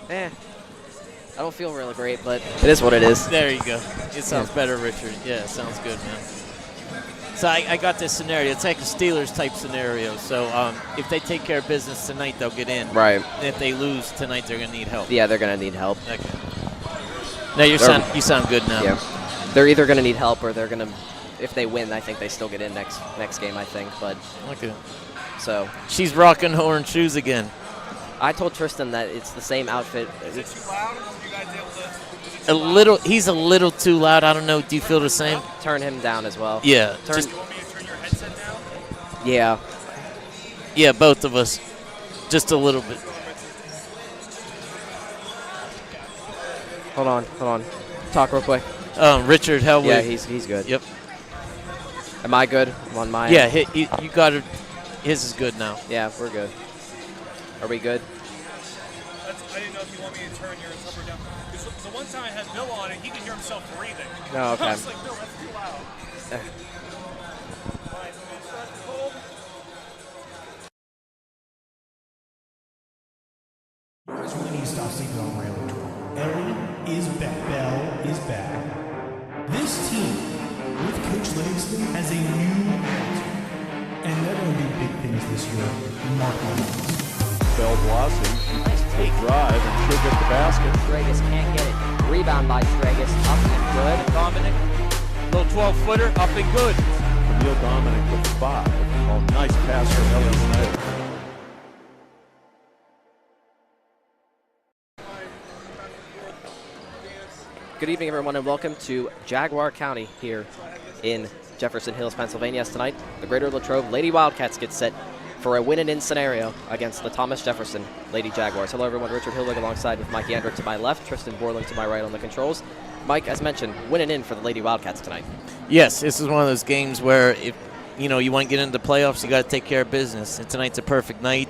I don't feel really great, but it is what it is. There you go. It sounds better, Richard. Yeah, it sounds good, man. So I got this scenario. It's like a Steelers-type scenario. So if they take care of business tonight, they'll get in. Right. And if they lose tonight, they're going to need help. Yeah, they're going to need help. Okay. Now you sound good now. Yeah. They're either going to need help or they're going to, if they win, I think they still get in next game, I think. But okay. So she's rocking her orange shoes again. I told Tristan that it's the same outfit. Is it too loud? Are you guys able to? He's a little too loud. I don't know. Do you feel the same? Turn him down as well. Yeah. You want me to turn your headset down? Yeah. Yeah, both of us. Just a little bit. Hold on. Talk real quick. Richard, how are we? Yeah, he's good. Yep. Am I good on my Yeah, end? you got it. His is good now. Yeah, we're good. Are we good? I didn't know if you want me to turn yours up or down. Because the one time I had Bill on it, he could hear himself breathing. No, okay. I was like, Bill, that's too loud. All right, so we start the cold. Guys really need to stop sleeping on Ray Latrobe. Ellie is back. Bell is back. This team, with Coach Livingston, has a new answer. And they're going to do big things this year. Mark my words. Bell Blossom, take drive, and she'll get the basket. Tragus can't get it. Rebound by Tragus. Up and good. Dominic, little 12-footer, up and good. Neil Dominic with 5. Oh, nice pass from Ellie Snyder. Good evening, everyone, and welcome to Jaguar County here in Jefferson Hills, Pennsylvania. Tonight, the Greater Latrobe Lady Wildcats get set for a win-and-in scenario against the Thomas Jefferson Lady Jaguars. Hello, everyone. Richard Hilwig alongside with Mike Yandrick to my left, Tristan Borland to my right on the controls. Mike, as mentioned, win-and-in for the Lady Wildcats tonight. Yes, this is one of those games where if you want to get into the playoffs, you got to take care of business. And tonight's a perfect night.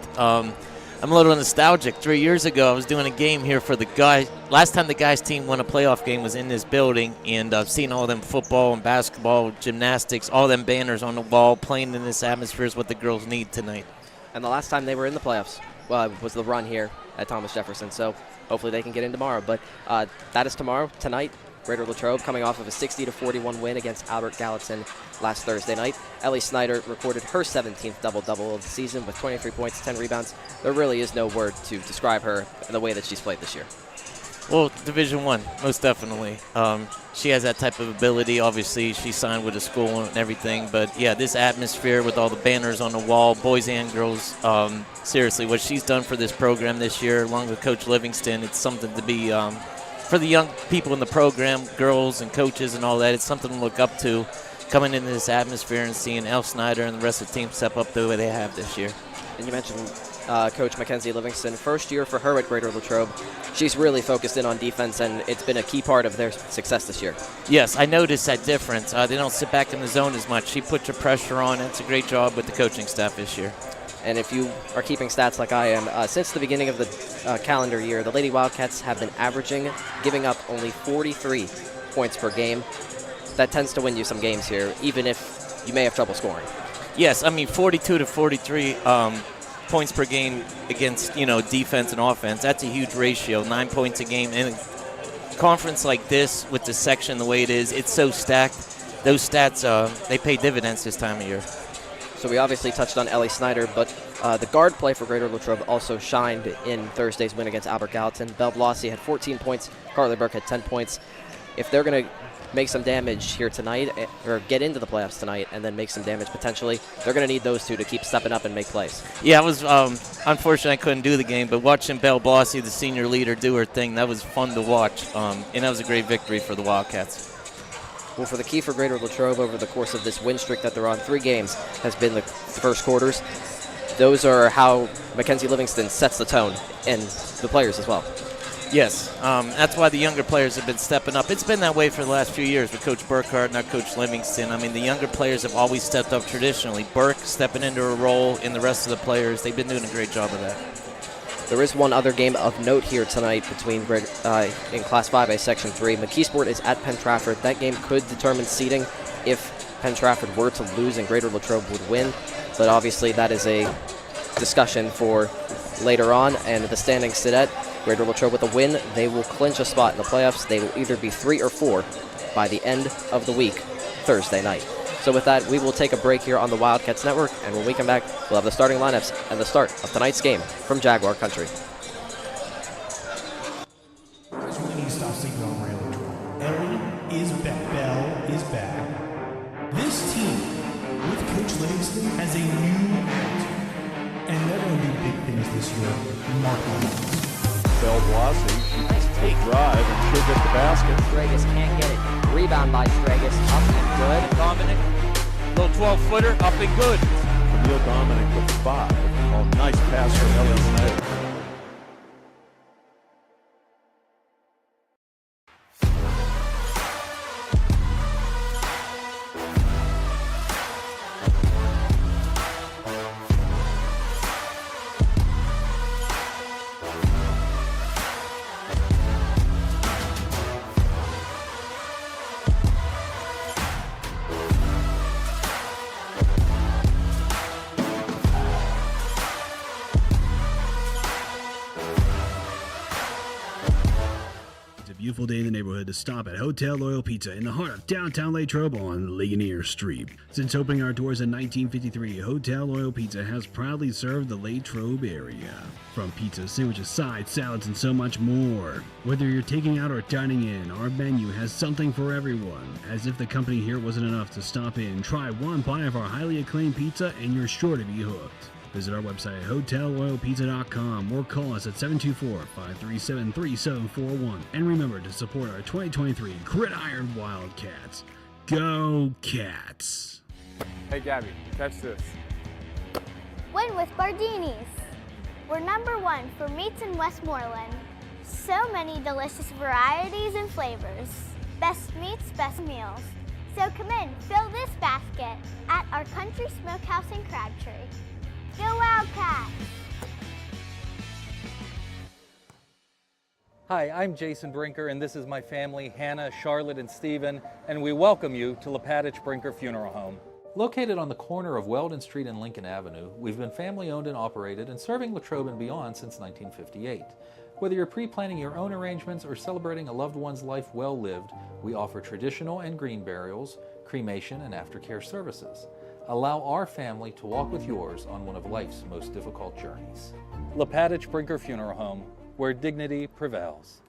I'm a little nostalgic. 3 years ago, I was doing a game here for the guys. Last time the guys' team won a playoff game was in this building, and I've seen all them football and basketball, gymnastics, all them banners on the wall playing in this atmosphere is what the girls need tonight. And the last time they were in the playoffs, was the run here at Thomas Jefferson. So hopefully they can get in tomorrow. But that is tomorrow. Tonight, Greater Latrobe coming off of a 60-41 win against Albert Gallatin last Thursday night. Ellie Snyder recorded her 17th double-double of the season with 23 points, 10 rebounds. There really is no word to describe her in the way that she's played this year. Well, Division I, most definitely. She has that type of ability. Obviously, she signed with a school and everything. But, yeah, this atmosphere with all the banners on the wall, boys and girls, seriously, what she's done for this program this year, along with Coach Livingston, it's something to be for the young people in the program, girls and coaches and all that, it's something to look up to, coming into this atmosphere and seeing El Snyder and the rest of the team step up the way they have this year. And you mentioned Coach Mackenzie Livingston. First year for her at Greater Latrobe. She's really focused in on defense, and it's been a key part of their success this year. Yes, I noticed that difference. They don't sit back in the zone as much. She puts her pressure on, and it's a great job with the coaching staff this year. And if you are keeping stats like I am, since the beginning of the calendar year, the Lady Wildcats have been averaging, giving up only 43 points per game. That tends to win you some games here, even if you may have trouble scoring. Yes, I mean 42 to 43 points per game against defense and offense. That's a huge ratio, 9 points a game. And a conference like this with the section the way it is, it's so stacked. Those stats they pay dividends this time of year. So we obviously touched on Ellie Snyder, but the guard play for Greater Latrobe also shined in Thursday's win against Albert Gallatin. Belle Blasi had 14 points. Carly Burke had 10 points. If they're going to make some damage here tonight, or get into the playoffs tonight and then make some damage potentially, they're going to need those two to keep stepping up and make plays. Yeah, it was unfortunate I couldn't do the game, but watching Belle Blasi, the senior leader, do her thing, that was fun to watch, and that was a great victory for the Wildcats. Well, for the key for Greater Latrobe over the course of this win streak that they're on, 3 games, has been the first quarters. Those are how Mackenzie Livingston sets the tone, and the players as well. Yes, that's why the younger players have been stepping up. It's been that way for the last few years with Coach Burkhart and now Coach Livingston. I mean, the younger players have always stepped up traditionally. Burke stepping into a role, and the rest of the players, they've been doing a great job of that. There is one other game of note here tonight between in Class 5A Section 3. McKeesport is at Penn Trafford. That game could determine seeding if Penn Trafford were to lose and Greater Latrobe would win. But obviously that is a discussion for later on. And the standings sit at Greater Latrobe with a win, they will clinch a spot in the playoffs. They will either be 3 or 4 by the end of the week, Thursday night. So with that, we will take a break here on the Wildcats Network, and when we come back, we'll have the starting lineups and the start of tonight's game from Jaguar Country. Stop sleeping on Latrobe. Ellie is back. Bell is back. This team, with Coach Livingston, has a new attitude. And they're going to do big things this year. Mark my words. Bell Blasi, nice take drive, and she'll get the basket. Stragus can't get it. Rebound by Stragus. Up and good. Dominic, little 12-footer, up and good. Neil Dominic with 5. Oh, nice pass from Ellie Leonard. Beautiful day in the neighborhood to stop at Hotel Loyal Pizza in the heart of downtown Latrobe on Ligonier Street. Since opening our doors in 1953, Hotel Loyal Pizza has proudly served the Latrobe area. From pizza, sandwiches, sides, salads, and so much more. Whether you're taking out or dining in, our menu has something for everyone. As if the company here wasn't enough to stop in, try one bite of our highly acclaimed pizza and you're sure to be hooked. Visit our website at hotelloyalpizza.com or call us at 724-537-3741. And remember to support our 2023 Gridiron Wildcats. Go Cats! Hey Gabby, catch this. Win with Bardini's. We're #1 for meats in Westmoreland. So many delicious varieties and flavors. Best meats, best meals. So come in, fill this basket at our Country Smokehouse in Crabtree. Go Wildcats! Hi, I'm Jason Brinker, and this is my family, Hannah, Charlotte, and Stephen, and we welcome you to Lepatich Brinker Funeral Home. Located on the corner of Weldon Street and Lincoln Avenue, we've been family-owned and operated and serving Latrobe and beyond since 1958. Whether you're pre-planning your own arrangements or celebrating a loved one's life well lived, we offer traditional and green burials, cremation, and aftercare services. Allow our family to walk with yours on one of life's most difficult journeys. Lepatich Brinker Funeral Home, where dignity prevails.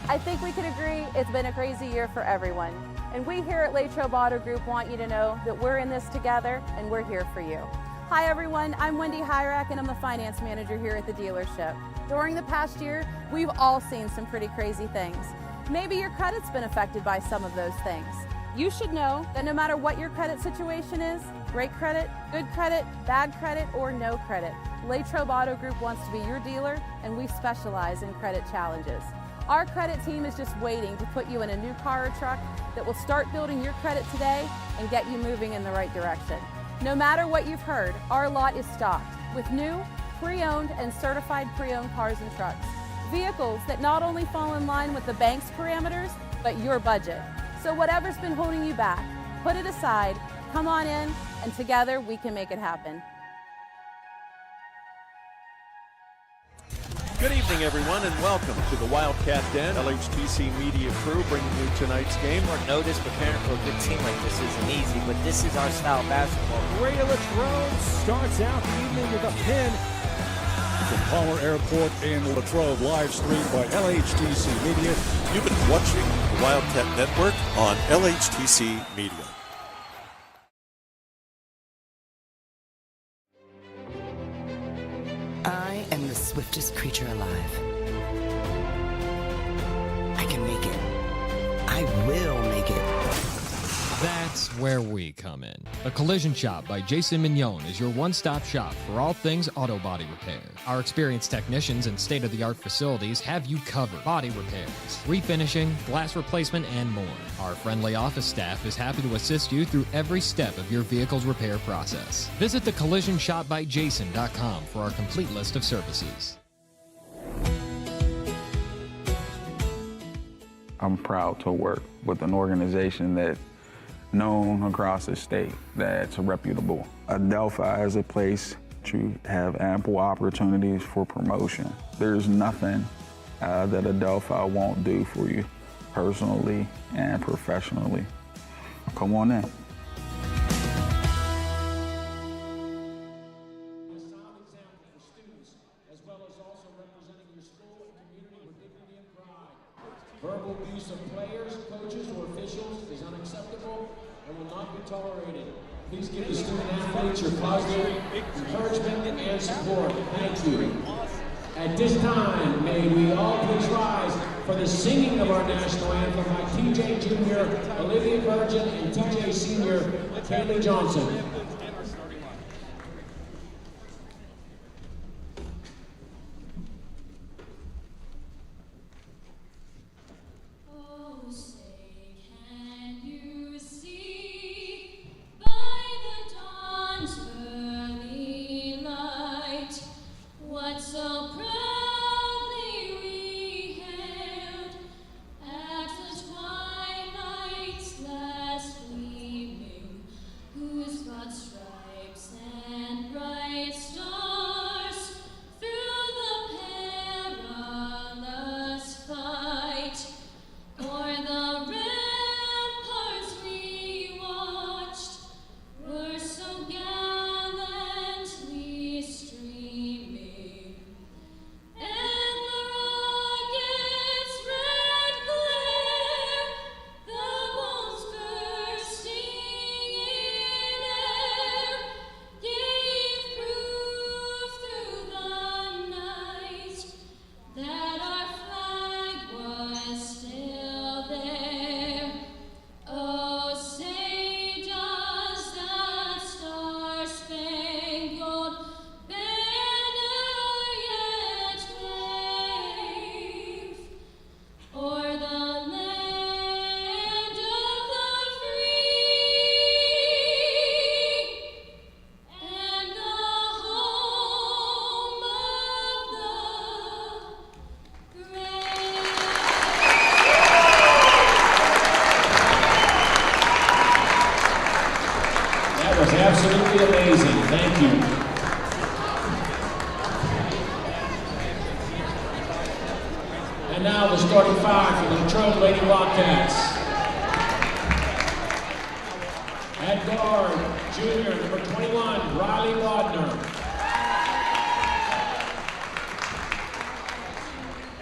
I think we can agree it's been a crazy year for everyone. And we here at Latrobe Auto Group want you to know that we're in this together and we're here for you. Hi everyone, I'm Wendy Hyrack and I'm the finance manager here at the dealership. During the past year, we've all seen some pretty crazy things. Maybe your credit's been affected by some of those things. You should know that no matter what your credit situation is, great credit, good credit, bad credit, or no credit, Latrobe Auto Group wants to be your dealer, and we specialize in credit challenges. Our credit team is just waiting to put you in a new car or truck that will start building your credit today and get you moving in the right direction. No matter what you've heard, our lot is stocked with new, pre-owned, and certified pre-owned cars and trucks. Vehicles that not only fall in line with the bank's parameters, but your budget. So whatever's been holding you back, put it aside, come on in, and together we can make it happen. Good evening, everyone, and welcome to the Wildcat Den. LHTC Media Crew bringing you tonight's game. Short notice, preparing for a good team like this isn't easy, but this is our style of basketball. Greater Latrobe starts out the evening with a pin from Palmer Airport in Latrobe, live streamed by LHTC Media. You've been watching the Wildcat Network on LHTC Media. I am the swiftest creature alive. I can make it. I will make it. That's where we come in. The Collision Shop by Jason Mignon is your one-stop shop for all things auto body repair. Our experienced technicians and state-of-the-art facilities have you covered. Body repairs, refinishing, glass replacement, and more. Our friendly office staff is happy to assist you through every step of your vehicle's repair process. Visit thecollisionshopbyjason.com for our complete list of services. I'm proud to work with an organization that's known across the state, that's reputable. Adelphi is a place you have ample opportunities for promotion. There's nothing that Adelphi won't do for you personally and professionally. Come on in. Verbal abuse of players, coaches, or officials is unacceptable and will not be tolerated. Please give the student athletes your positive encouragement and support. Thank you. At this time, may we all please rise for the singing of our national anthem by TJ Jr., Olivia Virgin, and TJ Sr., Kaylee Johnson. Absolutely amazing. Thank you. And now the starting five for the Latrobe Lady Wildcats. At guard, junior, number 21, Riley Wadner.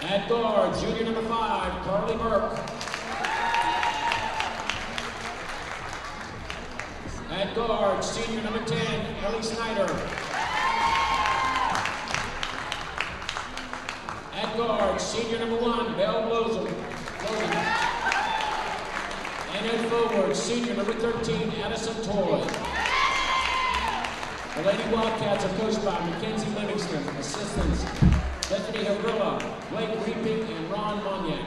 At guard, junior, number 5, Carly Burke. At guard, senior number 10, Ellie Snyder. At guard, senior number 1, Belle Blosen. And at forward, senior number 13, Addison Toy. The Lady Wildcats are coached by Mackenzie Livingston, assistants Bethany Havrilla, Blake Reaping, and Ron Monyak.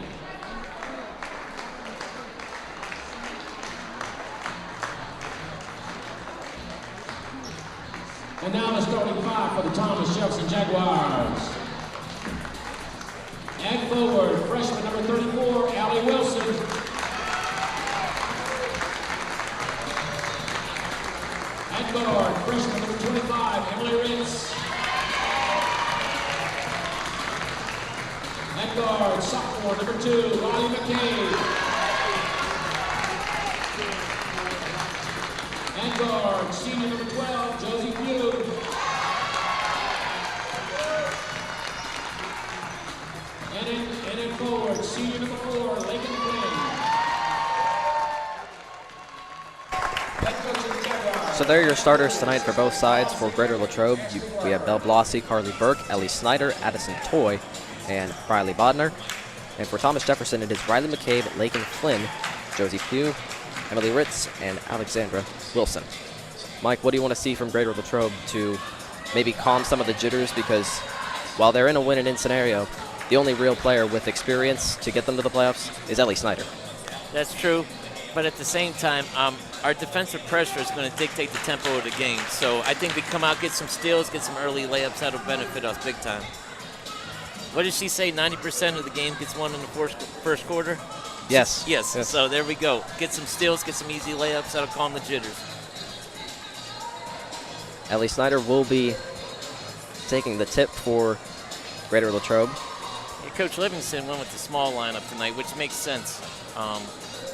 And now the starting five for the Thomas Jefferson Jaguars. At forward, freshman number 34, Allie Wilson. At guard, freshman number 25, Emily Ritz. At guard, sophomore number 2, Riley McCabe. At guard, senior number 12, Josie Pugh. And in forward, senior number 4, Lakin Flynn. So there are your starters tonight for both sides. For Greater Latrobe, we have Belle Blasi, Carly Burke, Ellie Snyder, Addison Toy, and Riley Bodner. And for Thomas Jefferson, it is Riley McCabe, Lakin Flynn, Josie Pugh, Emily Ritz, and Alexandra Wilson. Mike, what do you want to see from Greater Latrobe to maybe calm some of the jitters? Because while they're in a win-and-in scenario, the only real player with experience to get them to the playoffs is Ellie Snyder. That's true, but at the same time, our defensive pressure is going to dictate the tempo of the game. So I think we come out, get some steals, get some early layups that'll benefit us big time. What did she say? 90% of the game gets won in the first quarter? Yes. Yes. So there we go. Get some steals, get some easy layups. That'll calm the jitters. Ellie Snyder will be taking the tip for Greater Latrobe. Yeah, Coach Livingston went with the small lineup tonight, which makes sense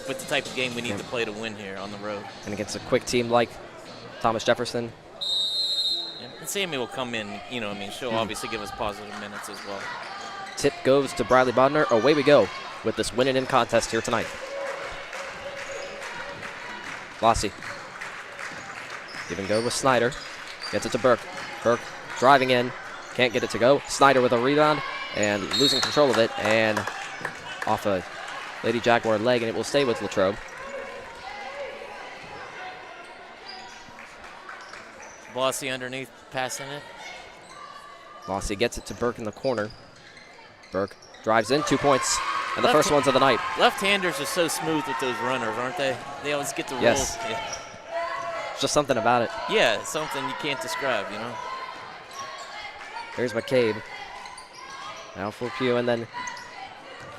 with the type of game we need to play to win here on the road. And against a quick team like Thomas Jefferson. And Sammy will come in, she'll obviously give us positive minutes as well. Tip goes to Bradley Bodner. Away we go with this win and in contest here tonight. Lossy. Even go with Snyder. Gets it to Burke. Burke driving in. Can't get it to go. Snyder with a rebound and losing control of it. And off a Lady Jaguar leg, and it will stay with Latrobe. Blossy underneath, passing it. Lossy gets it to Burke in the corner. Burke drives in, 2 points, and the first ones of the night. Left-handers are so smooth with those runners, aren't they? They always get the roll. Yes. Yeah. Just something about it. Yeah, it's something you can't describe, Here's McCabe. Now for Pugh, and then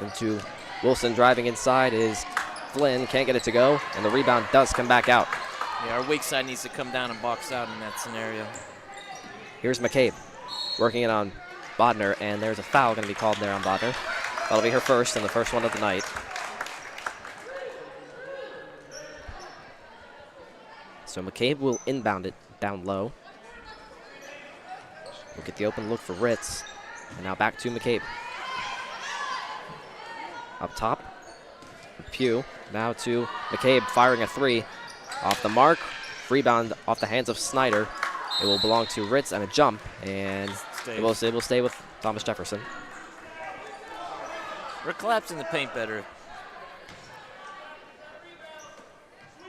into Wilson driving inside is Flynn. Can't get it to go, and the rebound does come back out. Yeah, our weak side needs to come down and box out in that scenario. Here's McCabe working it on Bodner, and there's a foul going to be called there on Bodner. That'll be her first, and the first one of the night. So McCabe will inbound it down low. We'll get the open look for Ritz. And now back to McCabe. Up top, Pugh. Now to McCabe firing a three. Off the mark, rebound off the hands of Snyder. It will belong to Ritz and a jump, and it will stay with Thomas Jefferson. We're collapsing the paint better.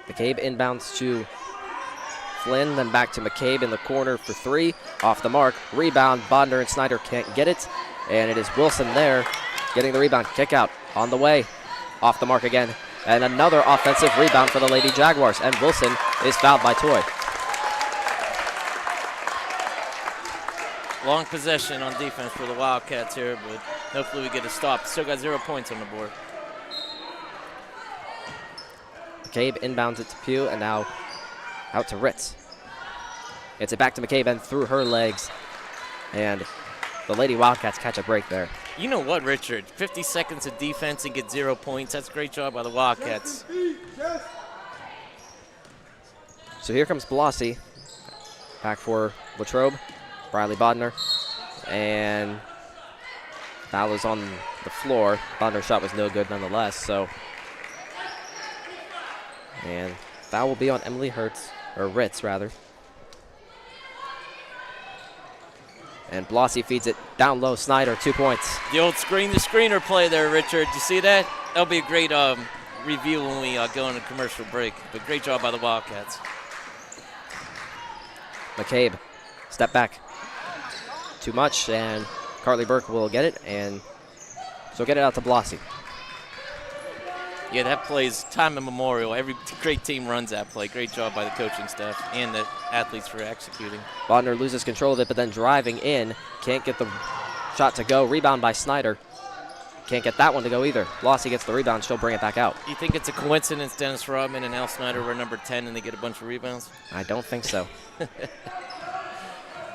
McCabe inbounds to Flynn, then back to McCabe in the corner for three. Off the mark, rebound, Bodner and Snyder can't get it, and it is Wilson there getting the rebound. Kick out on the way, off the mark again, and another offensive rebound for the Lady Jaguars, and Wilson is fouled by Toy. Long possession on defense for the Wildcats here, but hopefully we get a stop. Still got 0 points on the board. McCabe inbounds it to Pugh, and now out to Ritz. Gets it back to McCabe and through her legs, and the Lady Wildcats catch a break there. You know what, Richard? 50 seconds of defense and get 0 points. That's a great job by the Wildcats. So here comes Blossy. Back for Latrobe. Bradley Bodner. And foul is on the floor. Bodner's shot was no good nonetheless, so. And foul will be on Emily Ritz rather. And Blossy feeds it down low. Snyder, 2 points. The old screener play there, Richard. You see that? That'll be a great review when we go into commercial break. But great job by the Wildcats. McCabe, step back. Too much, and Carly Burke will get it, and so get it out to Blossy. Yeah, that play's time immemorial. Every great team runs that play. Great job by the coaching staff and the athletes for executing. Bodner loses control of it, but then driving in. Can't get the shot to go. Rebound by Snyder. Can't get that one to go either. Blossy gets the rebound. She'll bring it back out. You think it's a coincidence Dennis Rodman and Al Snyder were number 10 and they get a bunch of rebounds? I don't think so.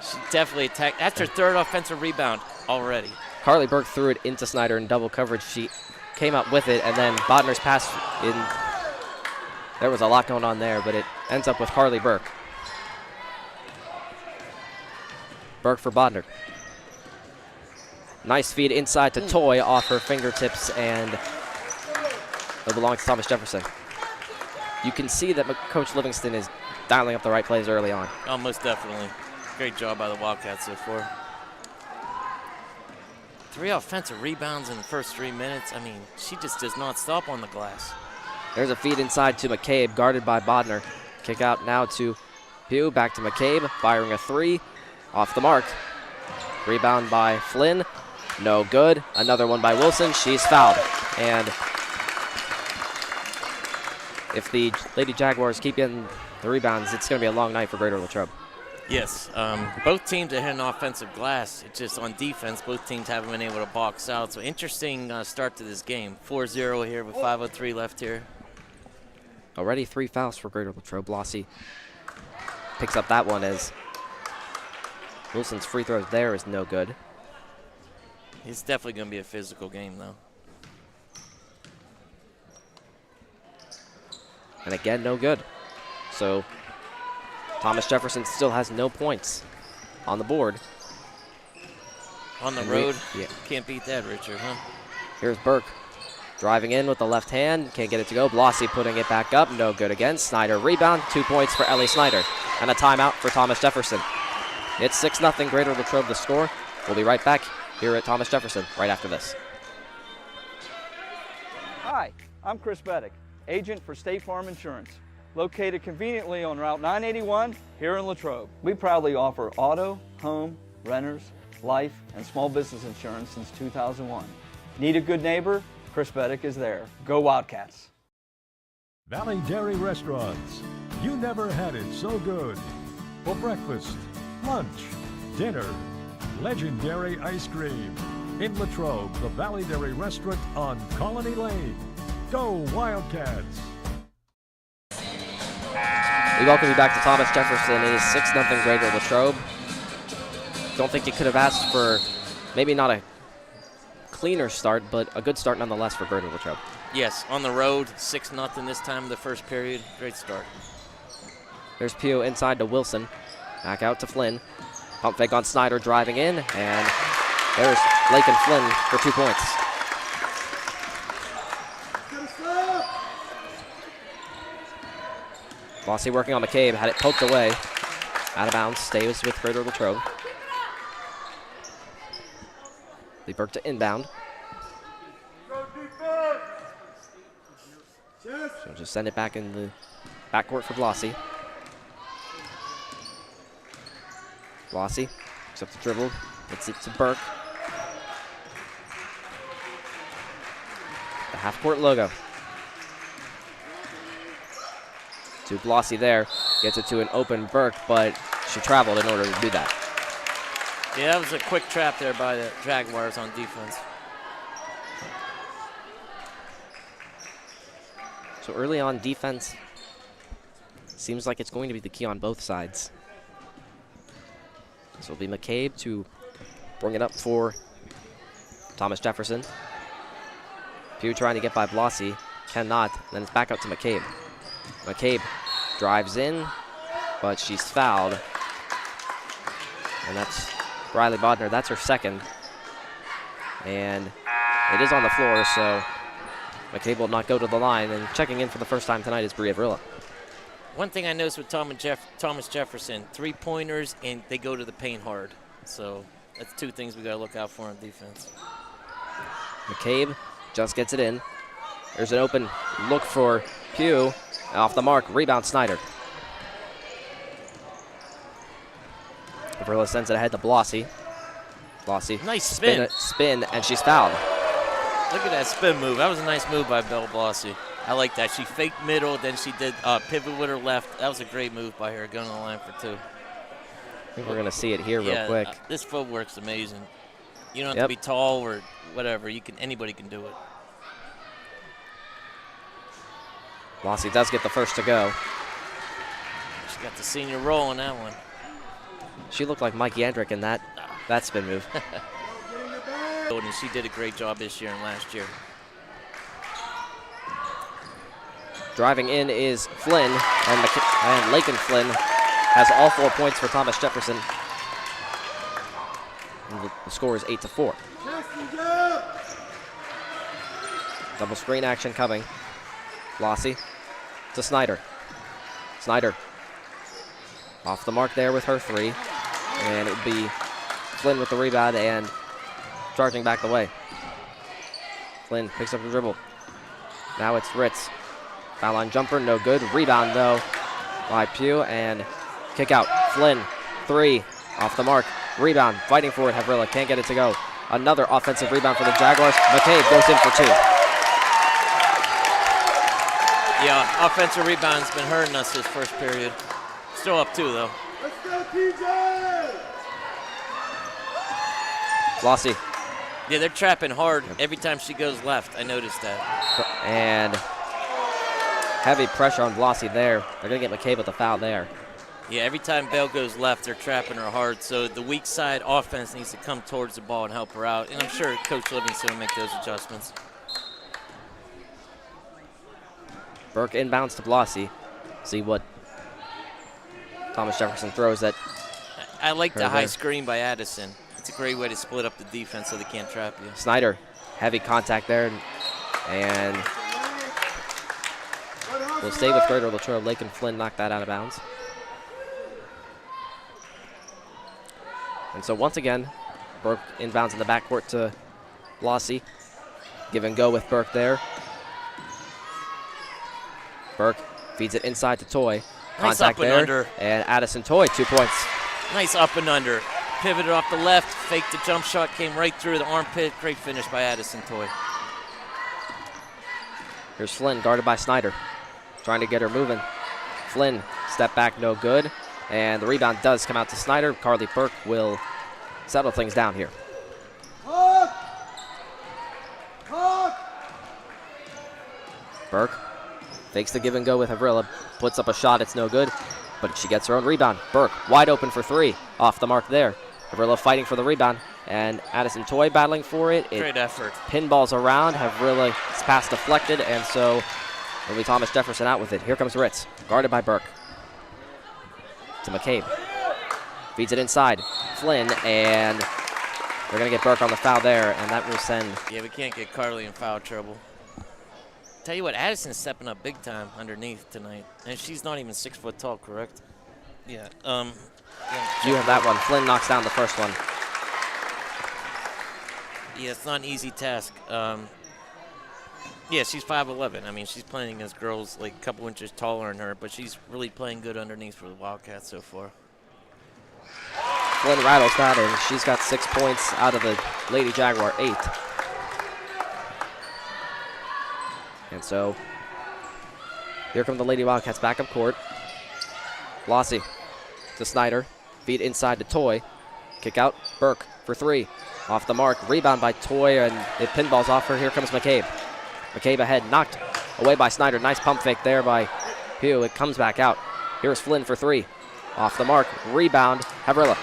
She definitely attacked. That's her third offensive rebound already. Carly Burke threw it into Snyder in double coverage. She came up with it, and then Bodner's pass in. There was a lot going on there, but it ends up with Carly Burke. Burke for Bodner. Nice feed inside to Toy off her fingertips, and it belongs to Thomas Jefferson. You can see that Coach Livingston is dialing up the right plays early on. Oh, most definitely. Great job by the Wildcats so far. 3 offensive rebounds in the first 3 minutes. I mean, she just does not stop on the glass. There's a feed inside to McCabe, guarded by Bodner. Kick out now to Pugh, back to McCabe, firing a three. Off the mark. Rebound by Flynn. No good. Another one by Wilson. She's fouled. And if the Lady Jaguars keep getting the rebounds, it's going to be a long night for Greater Latrobe. Yes, both teams are hitting offensive glass. It's just on defense, both teams haven't been able to box out. So interesting start to this game. 4-0 here with 5:03 left here. Already 3 fouls for Greater Latrobe. Blossy picks up that one as Wilson's free throw there is no good. It's definitely going to be a physical game, though. And again, no good. So Thomas Jefferson still has no points on the board. On the And road, yeah. can't beat that, Richard, huh? Here's Burke driving in with the left hand. Can't get it to go. Blossy putting it back up. No good again. Snyder rebound. 2 points for Ellie Snyder. And a timeout for Thomas Jefferson. It's 6-0 Greater Latrobe the score. We'll be right back here at Thomas Jefferson right after this. Hi, I'm Chris Beddick, agent for State Farm Insurance, located conveniently on Route 981 here in Latrobe. We proudly offer auto, home, renters, life, and small business insurance since 2001. Need a good neighbor? Chris Beddick is there. Go Wildcats. Valley Dairy Restaurants. You never had it so good. For breakfast, lunch, dinner, legendary ice cream. In Latrobe, the Valley Dairy Restaurant on Colony Lane. Go Wildcats! We welcome you back to Thomas Jefferson. It is 6-0 Greater Latrobe. Don't think you could have asked for maybe not a cleaner start, but a good start nonetheless for Greater Latrobe. Yes, on the road, 6-0 this time in the first period. Great start. There's Pugh inside to Wilson. Back out to Flynn. Pump fake on Snyder driving in, and there's Lake and Flynn for 2 points. Blossy working on McCabe, had it poked away. Out of bounds, stays with Greater Latrobe. Lee Burke to inbound. So just send it back in the backcourt for Blossy. Blossy picks up the dribble, gets it to Burke. The half-court logo. To Blossy there, gets it to an open Burke, but she traveled in order to do that. Yeah, that was a quick trap there by the Jaguars on defense. So early on defense, seems like it's going to be the key on both sides. So it'll be McCabe to bring it up for Thomas Jefferson. Pugh trying to get by Blossy, cannot. Then it's back up to McCabe. McCabe drives in, but she's fouled. And that's Riley Bodner. That's her second. And it is on the floor, so McCabe will not go to the line. And checking in for the first time tonight is Bria Vrilla. One thing I noticed with Thomas Jefferson, three-pointers, and they go to the paint hard. So that's two things we got to look out for on defense. McCabe just gets it in. There's an open look for Pugh. Off the mark, rebound Snyder. Vrilla sends it ahead to Blossy. Blossy. Nice spin. Spin, and she's fouled. Look at that spin move. That was a nice move by Belle Blossy. I like that. She faked middle, then she did pivot with her left. That was a great move by her, going to the line for two. I think we're going to see it here real quick. This footwork's amazing. You don't have to be tall or whatever. Anybody can do it. Blossy does get the first to go. She got the senior roll on that one. She looked like Mike Yandrick in that spin move. And she did a great job this year and last year. Driving in is Flynn, and Lakin Flynn has all 4 points for Thomas Jefferson. And the score is 8-4. Double screen action coming. Blossy to Snyder. Snyder off the mark there with her three. And it would be Flynn with the rebound and charging back the way. Flynn picks up the dribble. Now it's Ritz. Foul line jumper, no good. Rebound though by Pugh and kick out. Flynn, three, off the mark. Rebound, fighting for it. Havrilla can't get it to go. Another offensive rebound for the Jaguars. McCabe goes in for two. Yeah, offensive rebound's been hurting us this first period. Still up two though. Let's go, TJ! Blossy. Yeah, they're trapping hard every time she goes left. I noticed that. And heavy pressure on Blossy there. They're going to get McCabe with the foul there. Yeah, every time Bell goes left, they're trapping her hard. So the weak side offense needs to come towards the ball and help her out. And I'm sure Coach Livingston will make those adjustments. Burke inbounds to Blossy. See what Thomas Jefferson throws at. I like the high screen by Addison. It's a great way to split up the defense so they can't trap you. Snyder, heavy contact there. And we'll stay with Greater Latrobe. Lake and Flynn knocked that out of bounds. And so once again, Burke inbounds in the backcourt to Blossy. Give and go with Burke there. Burke feeds it inside to Toy. Nice Contact up and there. under. And Addison Toy, 2 points. Nice up and under. Pivoted off the left, faked the jump shot, came right through the armpit. Great finish by Addison Toy. Here's Flynn, guarded by Snyder. Trying to get her moving. Flynn, step back, no good. And the rebound does come out to Snyder. Carly Burke will settle things down here. Burke fakes the give and go with Havrilla. Puts up a shot, it's no good. But she gets her own rebound. Burke, wide open for three. Off the mark there. Havrilla fighting for the rebound. And Addison Toy battling for it. Great effort. Pinballs around. Havrilla's pass deflected. And so it'll be Thomas Jefferson out with it. Here comes Ritz, guarded by Burke. To McCabe. Feeds it inside. Flynn, and they're going to get Burke on the foul there, and that will send. Yeah, we can't get Carly in foul trouble. Tell you what, Addison's stepping up big time underneath tonight. And she's not even 6 foot tall, correct? Yeah. You have that one. Flynn knocks down the first one. Yeah, it's not an easy task. Yeah, she's 5'11". I mean, she's playing against girls like a couple inches taller than her, but she's really playing good underneath for the Wildcats so far. Flynn rattles that, and she's got 6 points out of the Lady Jaguar 8. And so here come the Lady Wildcats back up court. Blossy to Snyder. Feed inside to Toy. Kick out. Burke for three. Off the mark. Rebound by Toy, and it pinballs off her. Here comes McCabe. McCabe ahead. Knocked away by Snyder. Nice pump fake there by Pugh. It comes back out. Here's Flynn for three. Off the mark. Rebound. Havrilla.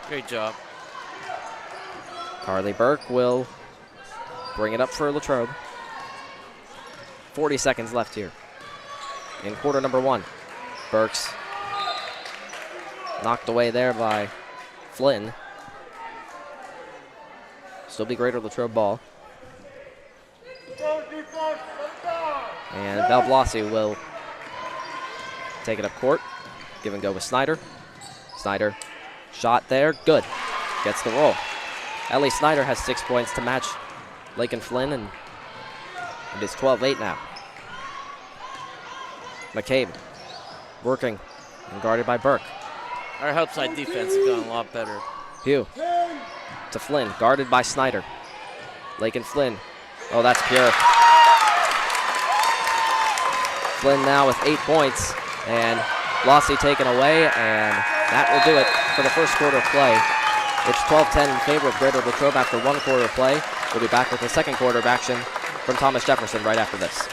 Great job. Carly Burke will bring it up for Latrobe. 40 seconds left here in quarter number one. Burke's knocked away there by Flynn. Still be Greater Latrobe ball. And Belle Blossy will take it up court. Give and go with Snyder. Snyder, shot there, good. Gets the roll. Ellie Snyder has 6 points to match Lake and Flynn, and it is 12-8 now. McCabe working and guarded by Burke. Our help side defense has gone a lot better. Pugh to Flynn, guarded by Snyder. Lake and Flynn. Oh, that's pure. Flynn now with 8 points, and Blossy taken away, and that will do it for the first quarter of play. It's 12-10 in favor of Greater Latrobe after 1 quarter of play. We'll be back with the second quarter of action from Thomas Jefferson right after this.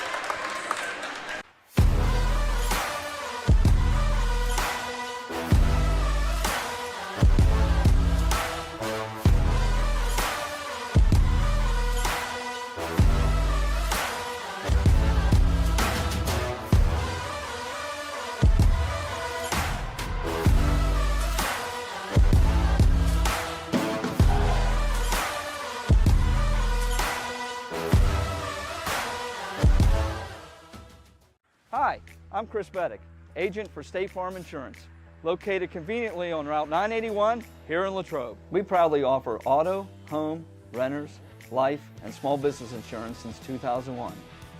Hi, I'm Chris Beddick, agent for State Farm Insurance, located conveniently on Route 981 here in Latrobe. We proudly offer auto, home, renters, life, and small business insurance since 2001.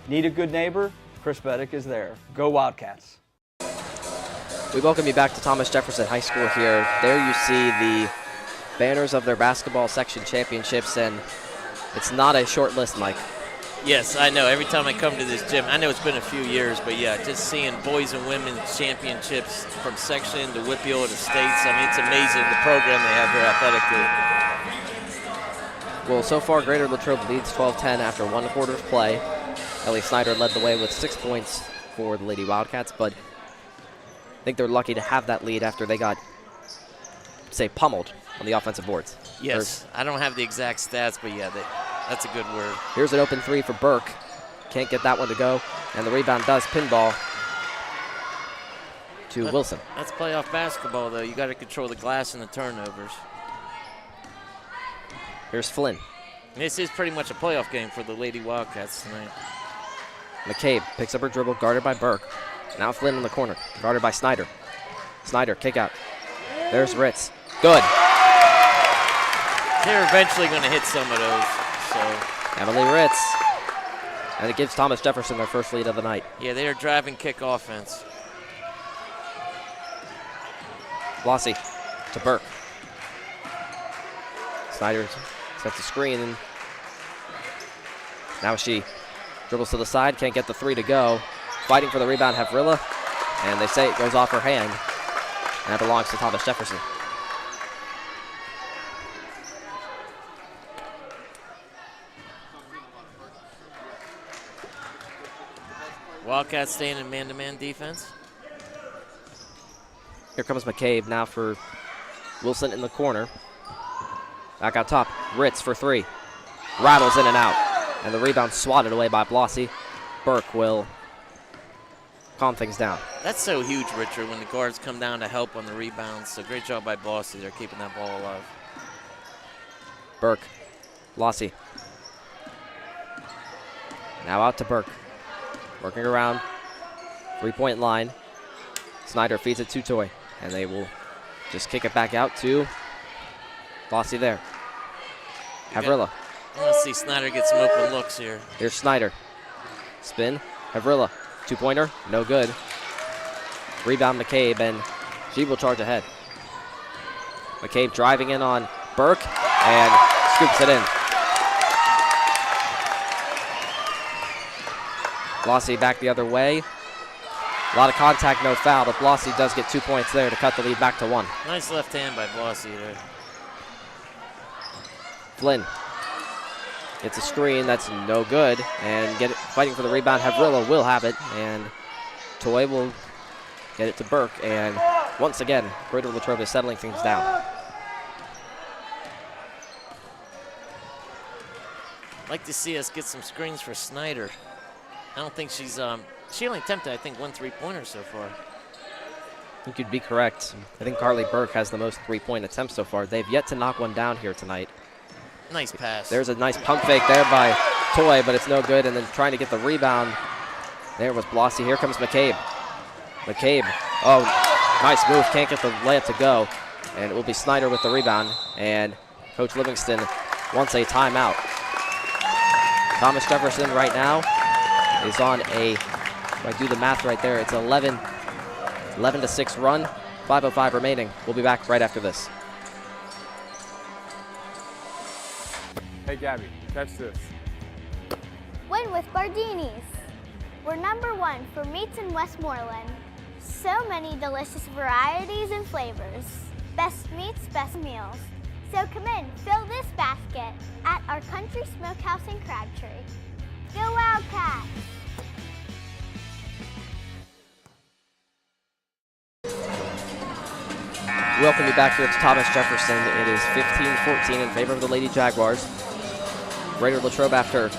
Need a good neighbor? Chris Beddick is there. Go Wildcats. We welcome you back to Thomas Jefferson High School here. There you see the banners of their basketball section championships, and it's not a short list, Mike. Yes, I know. Every time I come to this gym, I know it's been a few years, but yeah, just seeing boys and women's championships from section to WPIAL to states, I mean, it's amazing the program they have here athletically. Well, so far, Greater Latrobe leads 12-10 after 1 quarter of play. Ellie Snyder led the way with 6 points for the Lady Wildcats, but I think they're lucky to have that lead after they got, say, pummeled on the offensive boards. Yes, I don't have the exact stats, but yeah, that's a good word. Here's an open three for Burke. Can't get that one to go, and the rebound does pinball to Wilson. That's playoff basketball, though. You got to control the glass and the turnovers. Here's Flynn. This is pretty much a playoff game for the Lady Wildcats tonight. McCabe picks up her dribble, guarded by Burke. Now Flynn in the corner, guarded by Snyder. Snyder, kick out. There's Ritz. Good. They're eventually going to hit some of those. So Emily Ritz. And it gives Thomas Jefferson their first lead of the night. Yeah, they are driving kick offense. Blossy to Burke. Snyder sets the screen. And now she dribbles to the side, can't get the three to go. Fighting for the rebound, Havrilla. And they say it goes off her hand. And that belongs to Thomas Jefferson. Wildcats staying in man-to-man defense. Here comes McCabe now for Wilson in the corner. Back out top, Ritz for three. Rattles in and out. And the rebound swatted away by Blossy. Burke will calm things down. That's so huge, Richard, when the guards come down to help on the rebounds. So great job by Blossy. They're keeping that ball alive. Burke, Blossy. Now out to Burke. Working around, three-point line. Snyder feeds it to Toy, and they will just kick it back out to Blossy there. Havrilla. I want to see Snyder get some open looks here. Here's Snyder. Spin, Havrilla. Two-pointer, no good. Rebound McCabe, and she will charge ahead. McCabe driving in on Burke, and scoops it in. Blossy back the other way. A lot of contact, no foul, but Blossy does get 2 points there to cut the lead back to one. Nice left hand by Blossy there. Flynn gets a screen that's no good, and fighting for the rebound. Havrilla will have it, and Toy will get it to Burke, and once again, Greater Latrobe is settling things down. Like to see us get some screens for Snyder. I don't think she's, she only attempted, I think, 1 3-pointer so far. I think you'd be correct. I think Carly Burke has the most three-point attempts so far. They've yet to knock one down here tonight. Nice pass. There's a nice pump fake there by Toy, but it's no good, and then trying to get the rebound. There was Blossy. Here comes McCabe. McCabe, oh, nice move. Can't get the layup to go, and it will be Snyder with the rebound, and Coach Livingston wants a timeout. Thomas Jefferson right now is on a, if I do the math right there, it's 11-6 run, 5:05 remaining. We'll be back right after this. Hey, Gabby, catch this. Win with Bardini's. We're #1 for meats in Westmoreland. So many delicious varieties and flavors. Best meats, best meals. So come in, fill this basket at our Country Smokehouse in Crabtree. Go Wildcats! Welcome you back here to Thomas Jefferson. It is 15-14 in favor of the Lady Jaguars. Greater Latrobe, after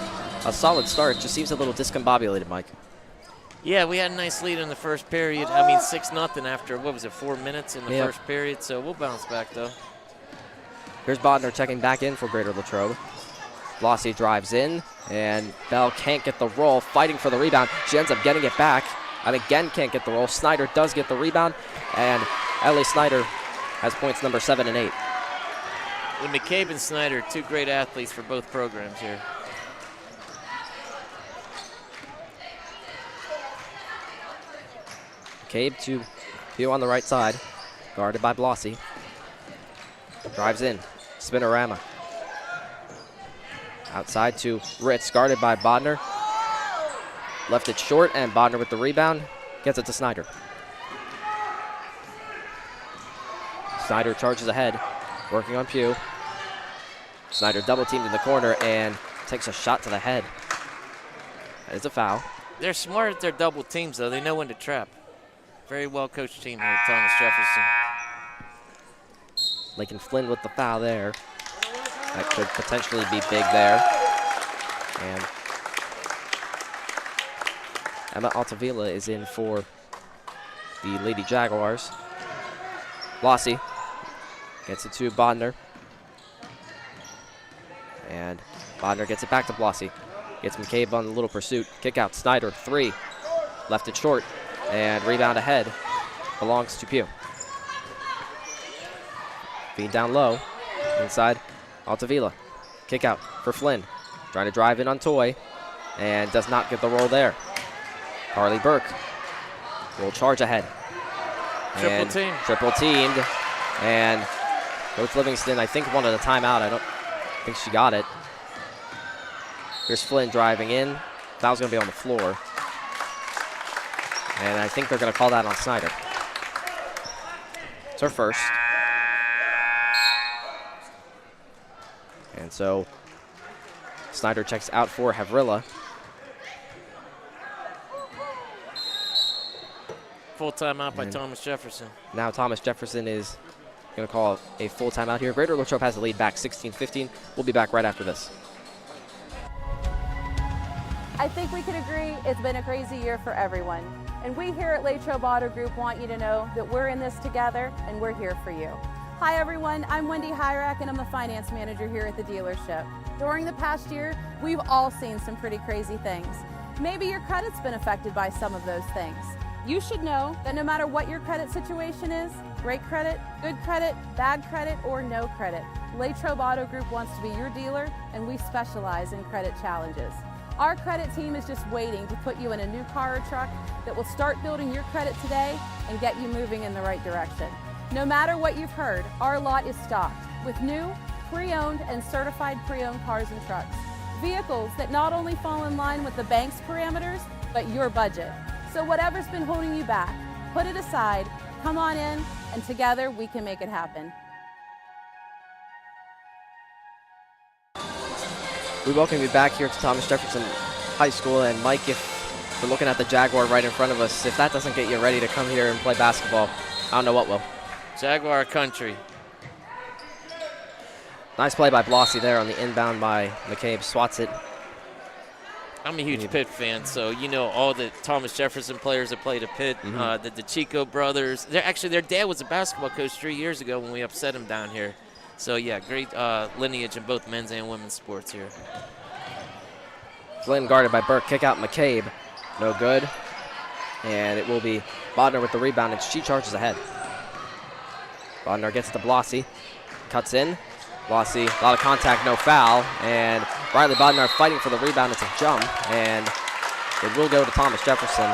a solid start, just seems a little discombobulated, Mike. Yeah, we had a nice lead in the first period. I mean, 6-0 after, 4 minutes in the first period, so we'll bounce back, though. Here's Bodner checking back in for Greater Latrobe. Blossy drives in, and Bell can't get the roll, fighting for the rebound. She ends up getting it back, and again can't get the roll. Snyder does get the rebound, and Ellie Snyder has points number 7 and 8. With McCabe and Snyder, 2 great athletes for both programs here. McCabe to Pugh on the right side, guarded by Blossy. Drives in, spinorama. Outside to Ritz, guarded by Bodner. Left it short, and Bodner with the rebound, gets it to Snyder. Snyder charges ahead, working on Pugh. Snyder double teamed in the corner and takes a shot to the head. That is a foul. They're smart at their double teams, though. They know when to trap. Very well coached team here, Thomas Jefferson. Lincoln Flynn with the foul there. That could potentially be big there. And Emma Altavilla is in for the Lady Jaguars. Blasi gets it to Bodner. And Bodner gets it back to Blasi. Gets McCabe on the little pursuit. Kick out, Snyder, 3. Left it short. And rebound ahead belongs to Pugh. Feed down low. Inside, Altavilla. Kick out for Flynn. Trying to drive in on Toy. And does not get the roll there. Carly Burke will charge ahead. Triple teamed. And Coach Livingston, I think, wanted a timeout. I don't think she got it. Here's Flynn driving in. Foul's going to be on the floor. And I think they're going to call that on Snyder. It's her first. And so Snyder checks out for Havrilla. Full timeout by Thomas Jefferson. Now Thomas Jefferson is going to call a full timeout here. Greater Latrobe has the lead back 16-15. We'll be back right after this. I think we can agree it's been a crazy year for everyone. And we here at Latrobe Auto Group want you to know that we're in this together and we're here for you. Hi everyone, I'm Wendy Hyrak and I'm the finance manager here at the dealership. During the past year, we've all seen some pretty crazy things. Maybe your credit's been affected by some of those things. You should know that no matter what your credit situation is, great credit, good credit, bad credit, or no credit, Latrobe Auto Group wants to be your dealer and we specialize in credit challenges. Our credit team is just waiting to put you in a new car or truck that will start building your credit today and get you moving in the right direction. No matter what you've heard, our lot is stocked with new, pre-owned, and certified pre-owned cars and trucks. Vehicles that not only fall in line with the bank's parameters, but your budget. So whatever's been holding you back, put it aside, come on in, and together we can make it happen. We welcome you back here to Thomas Jefferson High School. And Mike, if we're looking at the Jaguar right in front of us, if that doesn't get you ready to come here and play basketball, I don't know what will. Jaguar country. Nice play by Blasi there on the inbound by McCabe. Swats it. I'm a huge Pitt fan, so you know all the Thomas Jefferson players that played at Pitt, the Chico brothers. Their dad was a basketball coach 3 years ago when we upset him down here. So, yeah, great lineage in both men's and women's sports here. Flynn guarded by Burke. Kick out McCabe. No good. And it will be Bodner with the rebound, and she charges ahead. Bodner gets to Blasi. Cuts in. Blasi, a lot of contact, no foul. And Riley Bodner fighting for the rebound. It's a jump. And it will go to Thomas Jefferson.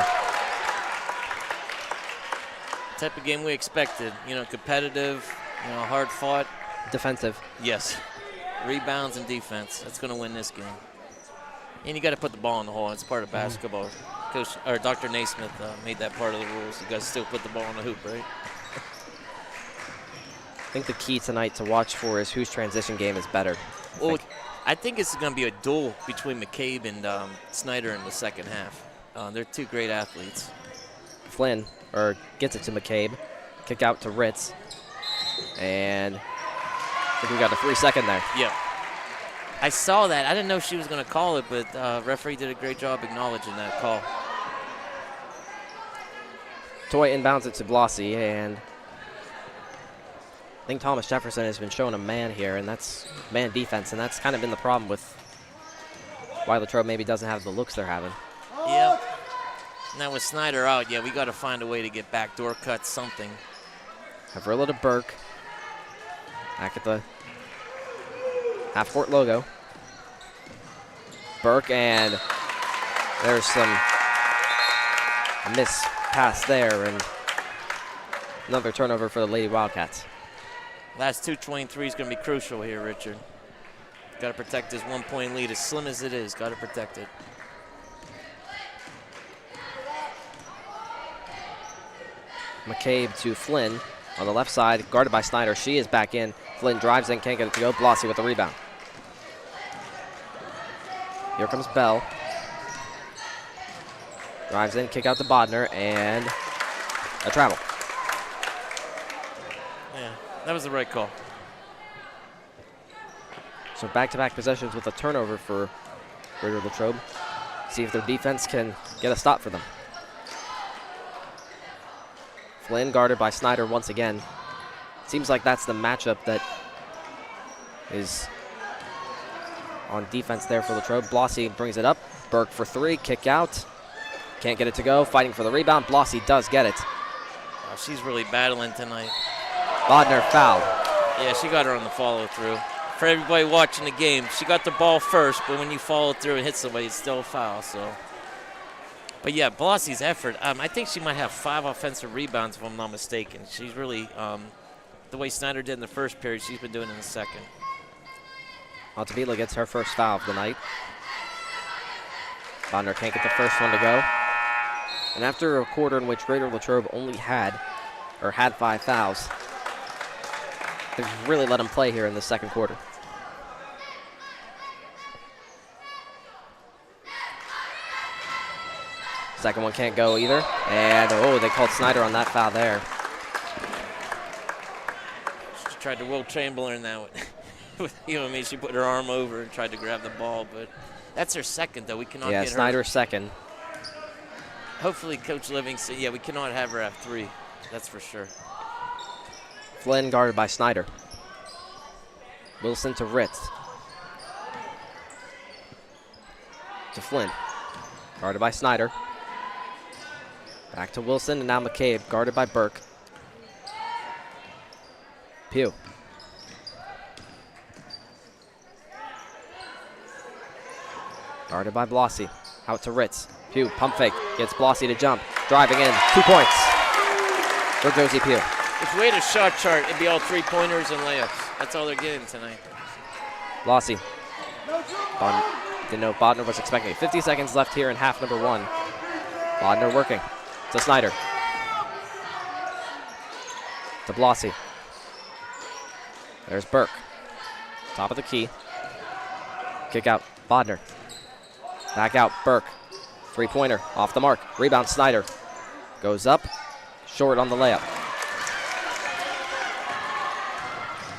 Type of game we expected. You know, competitive, you know, hard fought. Defensive. Yes. Rebounds and defense. That's going to win this game. And you got to put the ball in the hole. It's part of basketball. Coach or Dr. Naismith made that part of the rules. You guys still put the ball in the hoop, right? I think the key tonight to watch for is whose transition game is better. I think it's going to be a duel between McCabe and Snyder in the second half. They're two great athletes. Flynn gets it to McCabe. Kick out to Ritz. And I think we got a 3-second there. Yep. I saw that. I didn't know she was going to call it, but referee did a great job acknowledging that call. Toy inbounds it to Blasi, and I think Thomas Jefferson has been showing a man here, and that's man defense, and that's kind of been the problem with why Latrobe maybe doesn't have the looks they're having. Yep. Now with Snyder out, yeah, we got to find a way to get backdoor cuts, something. Havrilla to Burke. Back at the half-court logo. Burke, and there's some miss pass there, and another turnover for the Lady Wildcats. Last 2:23 is going to be crucial here, Richard. Got to protect this 1-point lead, as slim as it is. Got to protect it. McCabe to Flynn on the left side, guarded by Snyder. She is back in. Flynn drives in, can't get it to go. Blasi with the rebound. Here comes Bell. Drives in, kick out to Bodner, and A travel. Yeah, that was the right call. So back-to-back possessions with a turnover for Greater Latrobe. See if their defense can get a stop for them. Flynn guarded by Snyder once again. Seems like that's the matchup that is on defense there for Latrobe. Blossy brings it up. Burke for three, kick out. Can't get it to go, fighting for the rebound. Blossy does get it. Oh, she's really battling tonight. Bodner fouled. Yeah, she got her on the follow-through. For everybody watching the game, she got the ball first, but when you follow through and hit somebody, it's still a foul. So, but yeah, Blossy's effort. I think she might have 5 offensive rebounds, if I'm not mistaken. She's really, the way Snyder did in the first period, she's been doing in the second. Altavilla gets her first foul of the night. Bodner can't get the first one to go. And after a quarter in which Greater Latrobe only had 5 fouls, they've really let them play here in the second quarter. Second one can't go either. And, they called Snyder on that foul there. She tried to Will Chamberlain that one. She put her arm over and tried to grab the ball, but that's her second, though. We cannot get her. Yeah, Snyder's second. Hopefully Coach Livingston, we cannot have her have 3. That's for sure. Flynn guarded by Snyder. Wilson to Ritz. To Flynn. Guarded by Snyder. Back to Wilson, and now McCabe, guarded by Burke. Pugh. Guarded by Blossy. Out to Ritz. Pugh, pump fake. Gets Blossy to jump. Driving in. 2 points for Josie Pugh. If we had a shot chart, it'd be all 3-pointers and layups. That's all they're getting tonight. Blossy. Didn't know Bodner was expecting it. 50 seconds left here in half number 1. Bodner working. To Snyder. To Blossy. There's Burke. Top of the key. Kick out. Bodner. Back out. Burke. 3-pointer. Off the mark. Rebound Snyder. Goes up. Short on the layup.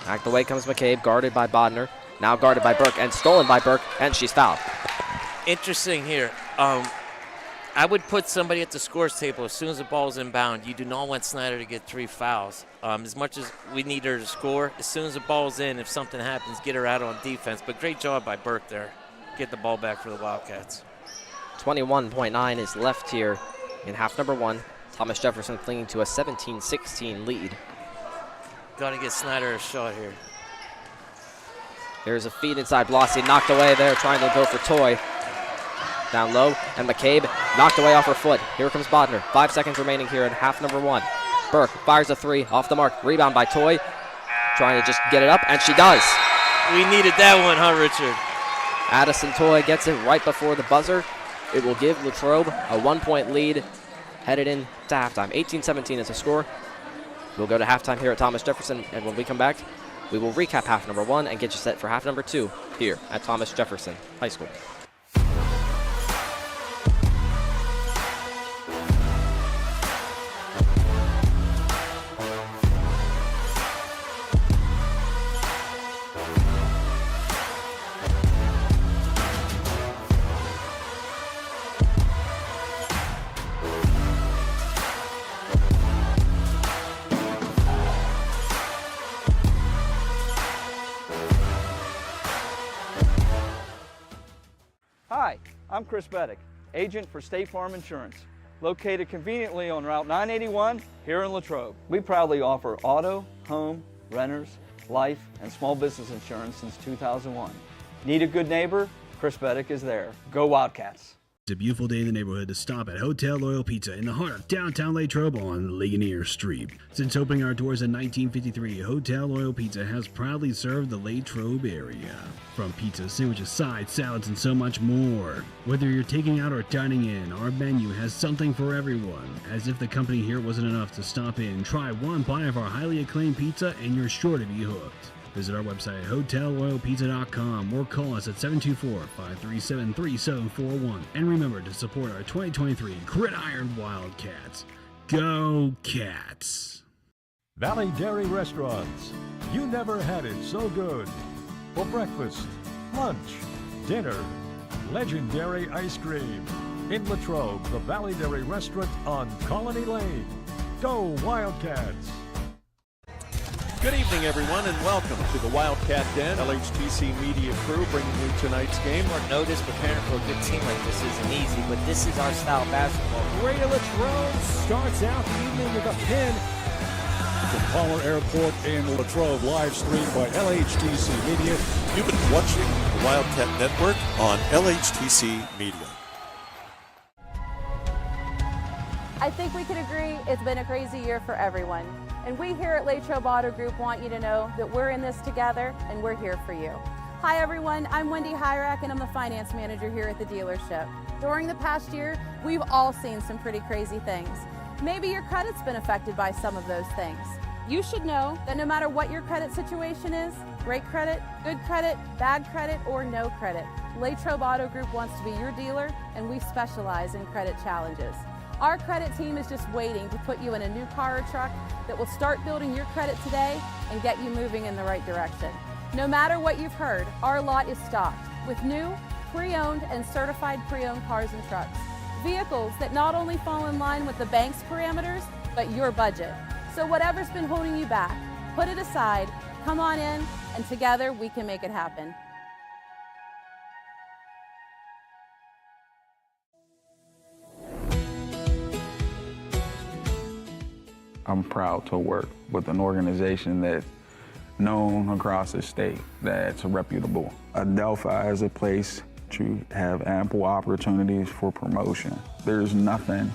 Back the way comes McCabe. Guarded by Bodner. Now guarded by Burke. And stolen by Burke. And she's fouled. Interesting here. I would put somebody at the scores table as soon as the ball's inbound. You do not want Snyder to get 3 fouls. As much as we need her to score, as soon as the ball's in, if something happens, get her out on defense. But great job by Burke there. Get the ball back for the Wildcats. 21.9 is left here in half number 1. Thomas Jefferson clinging to a 17-16 lead. Got to get Snyder a shot here. There's a feed inside. Blossy knocked away there, trying to go for Toy. Down low, and McCabe knocked away off her foot. Here comes Bodner. 5 seconds remaining here in half number 1. Burke fires a 3 off the mark. Rebound by Toy. Trying to just get it up, and she does. We needed that one, huh, Richard? Addison Toy gets it right before the buzzer. It will give Latrobe a 1-point lead headed in to halftime. 18-17 is the score. We'll go to halftime here at Thomas Jefferson, and when we come back, we will recap half number 1 and get you set for half number 2 here at Thomas Jefferson High School. Hi, I'm Chris Beddick, agent for State Farm Insurance, located conveniently on Route 981 here in Latrobe. We proudly offer auto, home, renters, life, and small business insurance since 2001. Need a good neighbor? Chris Beddick is there. Go Wildcats. It's a beautiful day in the neighborhood to stop at Hotel Loyal Pizza in the heart of downtown Latrobe on Ligonier Street. Since opening our doors in 1953, Hotel Loyal Pizza has proudly served the Latrobe area. From pizza, sandwiches, sides, salads, and so much more. Whether you're taking out or dining in, our menu has something for everyone. As if the company here wasn't enough to stop in, try one bite of our highly acclaimed pizza and you're sure to be hooked. Visit our website at hotelloyalpizza.com or call us at 724-537-3741. And remember to support our 2023 Gridiron Wildcats. Go Cats! Valley Dairy Restaurants. You never had it so good. For breakfast, lunch, dinner. Legendary ice cream. In Latrobe, the Valley Dairy Restaurant on Colony Lane. Go Wildcats! Good evening, everyone, and welcome to the Wildcat Den. LHTC media crew bringing you tonight's game. Short notice, preparing for a good team like this isn't easy, but this is our style of basketball. Greater Latrobe starts out the evening with a pin. From Palmer Airport in Latrobe, live streamed by LHTC Media. You've been watching the Wildcat Network on LHTC Media. I think we can agree it's been a crazy year for everyone. And we here at Latrobe Auto Group want you to know that we're in this together and we're here for you. Hi everyone, I'm Wendy Hyrak and I'm the finance manager here at the dealership. During the past year, we've all seen some pretty crazy things. Maybe your credit's been affected by some of those things. You should know that no matter what your credit situation is, great credit, good credit, bad credit, or no credit, Latrobe Auto Group wants to be your dealer and we specialize in credit challenges. Our credit team is just waiting to put you in a new car or truck that will start building your credit today and get you moving in the right direction. No matter what you've heard, our lot is stocked with new, pre-owned, and certified pre-owned cars and trucks. Vehicles that not only fall in line with the bank's parameters, but your budget. So whatever's been holding you back, put it aside, come on in, and together we can make it happen. I'm proud to work with an organization that's known across the state, that's reputable. Adelphi is a place to have ample opportunities for promotion. There's nothing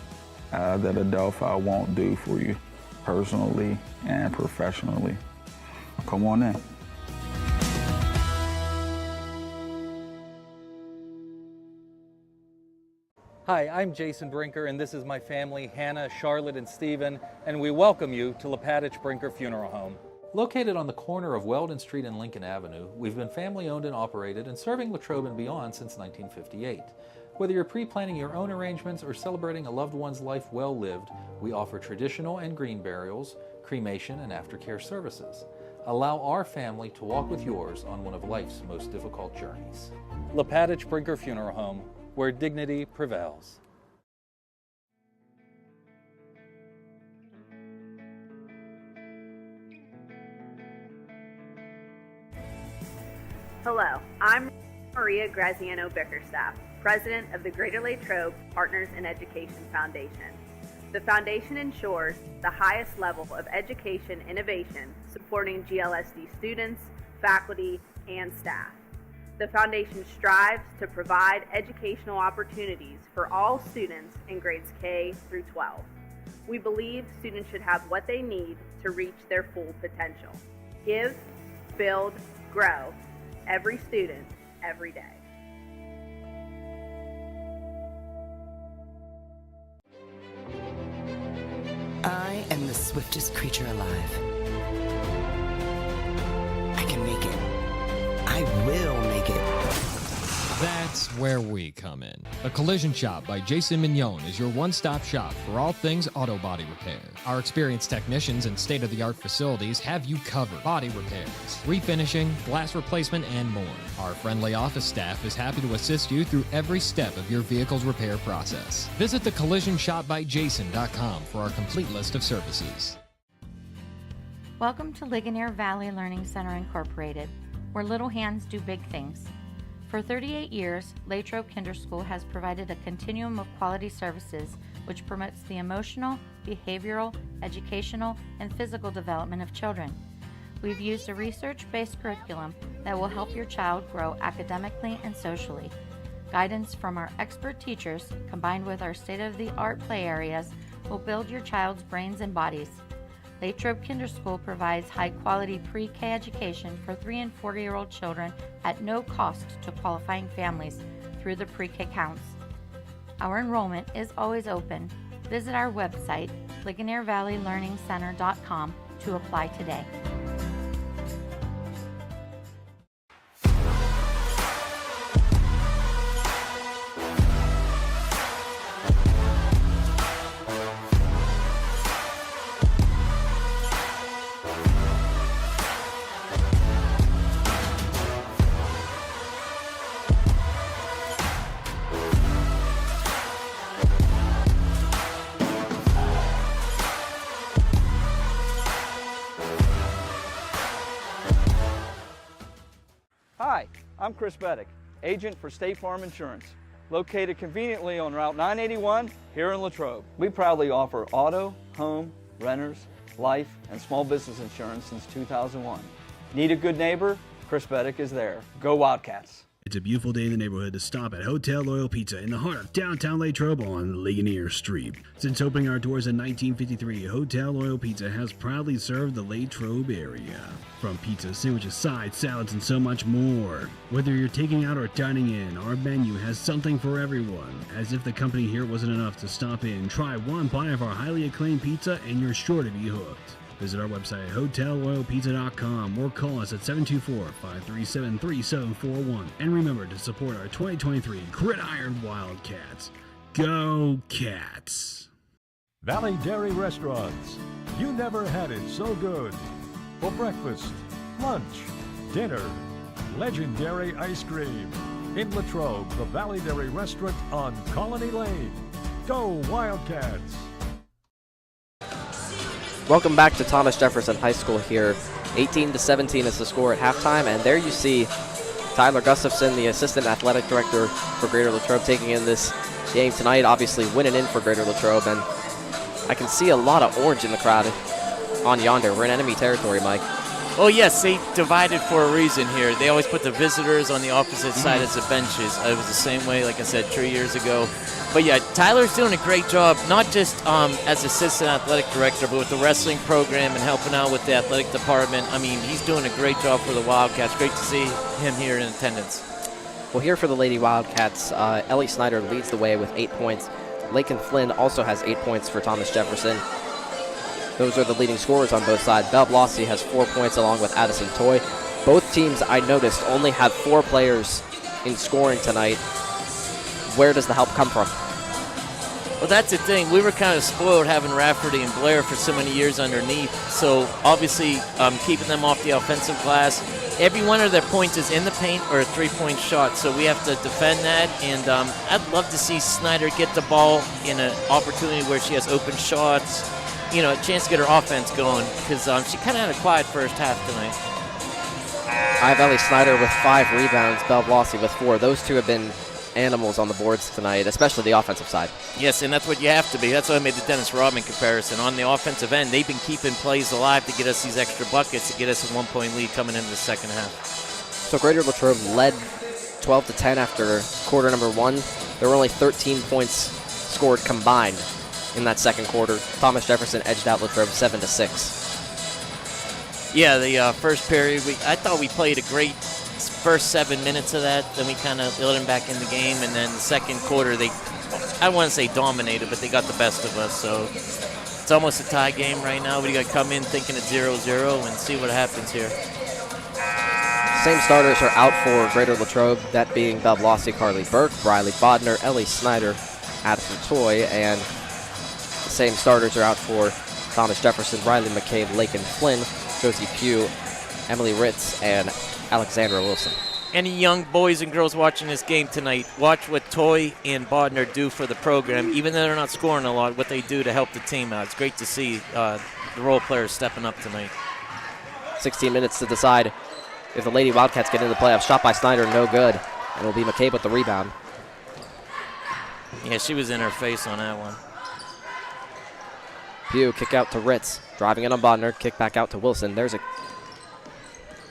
that Adelphi won't do for you personally and professionally. Come on in. Hi, I'm Jason Brinker, and this is my family, Hannah, Charlotte, and Stephen, and we welcome you to Latrobe Brinker Funeral Home. Located on the corner of Weldon Street and Lincoln Avenue, we've been family-owned and operated and serving Latrobe and beyond since 1958. Whether you're pre-planning your own arrangements or celebrating a loved one's life well lived, we offer traditional and green burials, cremation, and aftercare services. Allow our family to walk with yours on one of life's most difficult journeys. Latrobe Brinker Funeral Home, where dignity prevails. Hello, I'm Maria Graziano Bickerstaff, President of the Greater Latrobe Partners in Education Foundation. The foundation ensures the highest level of education innovation supporting GLSD students, faculty, and staff. The foundation strives to provide educational opportunities for all students in grades K through 12. We believe students should have what they need to reach their full potential. Give, build, grow. Every student, every day. I am the swiftest creature alive. I can make it. I will make it. That's where we come in. The Collision Shop by Jason Mignon is your one-stop shop for all things auto body repair. Our experienced technicians and state-of-the-art facilities have you covered. Body repairs, refinishing, glass replacement, and more. Our friendly office staff is happy to assist you through every step of your vehicle's repair process. Visit thecollisionshopbyjason.com for our complete list of services. Welcome to Ligonier Valley Learning Center Incorporated, where little hands do big things. For 38 years, Latrobe Kinder School has provided a continuum of quality services which promotes the emotional, behavioral, educational, and physical development of children. We've used a research-based curriculum that will help your child grow academically and socially. Guidance from our expert teachers, combined with our state-of-the-art play areas, will build your child's brains and bodies. Latrobe Kinder School provides high-quality pre-K education for 3- and 4-year-old children at no cost to qualifying families through the pre-K counts. Our enrollment is always open. Visit our website, LigonierValleyLearningCenter.com, to apply today. I'm Chris Beddick, agent for State Farm Insurance, located conveniently on Route 981 here in Latrobe. We proudly offer auto, home, renters, life, and small business insurance since 2001. Need a good neighbor? Chris Beddick is there. Go Wildcats! It's a beautiful day in the neighborhood to stop at Hotel Loyal Pizza in the heart of downtown Latrobe on Ligonier Street. Since opening our doors in 1953, Hotel Loyal Pizza has proudly served the Latrobe area. From pizza, sandwiches, sides, salads, and so much more. Whether you're taking out or dining in, our menu has something for everyone. As if the company here wasn't enough to stop in, try one bite of our highly acclaimed pizza and you're sure to be hooked. Visit our website at hotelloyalpizza.com or call us at 724-537-3741. And remember to support our 2023 Gridiron Wildcats. Go Cats! Valley Dairy Restaurants. You never had it so good. For breakfast, lunch, dinner. Legendary ice cream. In Latrobe, the Valley Dairy Restaurant on Colony Lane. Go Wildcats! Welcome back to Thomas Jefferson High School here. 18-17 is the score at halftime, and there you see Tyler Gustafson, the assistant athletic director for Greater Latrobe, taking in this game tonight, obviously winning in for Greater Latrobe, and I can see a lot of orange in the crowd on yonder. We're in enemy territory, Mike. Oh, yes, they divided for a reason here. They always put the visitors on the opposite side as the benches. It was the same way, like I said, 3 years ago. But, yeah, Tyler's doing a great job, not just as assistant athletic director, but with the wrestling program and helping out with the athletic department. I mean, he's doing a great job for the Wildcats. Great to see him here in attendance. Well, here for the Lady Wildcats, Ellie Snyder leads the way with 8 points. Lakin Flynn also has 8 points for Thomas Jefferson. Those are the leading scorers on both sides. Bev Lossie has 4 points along with Addison Toy. Both teams, I noticed, only have 4 players in scoring tonight. Where does the help come from? Well, that's the thing. We were kind of spoiled having Rafferty and Blair for so many years underneath. So, obviously, keeping them off the offensive glass. Every one of their points is in the paint or a three-point shot. So, we have to defend that. And I'd love to see Snyder get the ball in an opportunity where she has open shots. You know, a chance to get her offense going, because she kind of had a quiet first half tonight. I have Ellie Snyder with 5 rebounds, Bev Lossie with 4. Those two have been animals on the boards tonight, especially the offensive side. Yes, and that's what you have to be. That's why I made the Dennis Rodman comparison. On the offensive end, they've been keeping plays alive to get us these extra buckets, to get us a 1-point lead coming into the second half. So Greater Latrobe led 12-10 after quarter number 1. There were only 13 points scored combined in that second quarter. Thomas Jefferson edged out Latrobe 7-6. Yeah, the first period, I thought we played a great first 7 minutes of that. Then we kind of let them back in the game, and then the second quarter, I don't want to say dominated, but they got the best of us. So it's almost a tie game right now. We got to come in thinking it's 0-0 and see what happens here. Same starters are out for Greater Latrobe, that being Bev Lossie, Carly Burke, Briley Bodner, Ellie Snyder, Addison Toy, and the same starters are out for Thomas Jefferson, Riley McCabe, Lakin Flynn, Josie Pugh, Emily Ritz, and Alexandra Wilson. Any young boys and girls watching this game tonight, watch what Toy and Bodner do for the program. Even though they're not scoring a lot, what they do to help the team out. It's great to see the role players stepping up tonight. 16 minutes to decide if the Lady Wildcats get into the playoffs. Shot by Snyder, no good. And it'll be McCabe with the rebound. Yeah, she was in her face on that one. Pugh, kick out to Ritz. Driving in on Bodner, kick back out to Wilson. There's a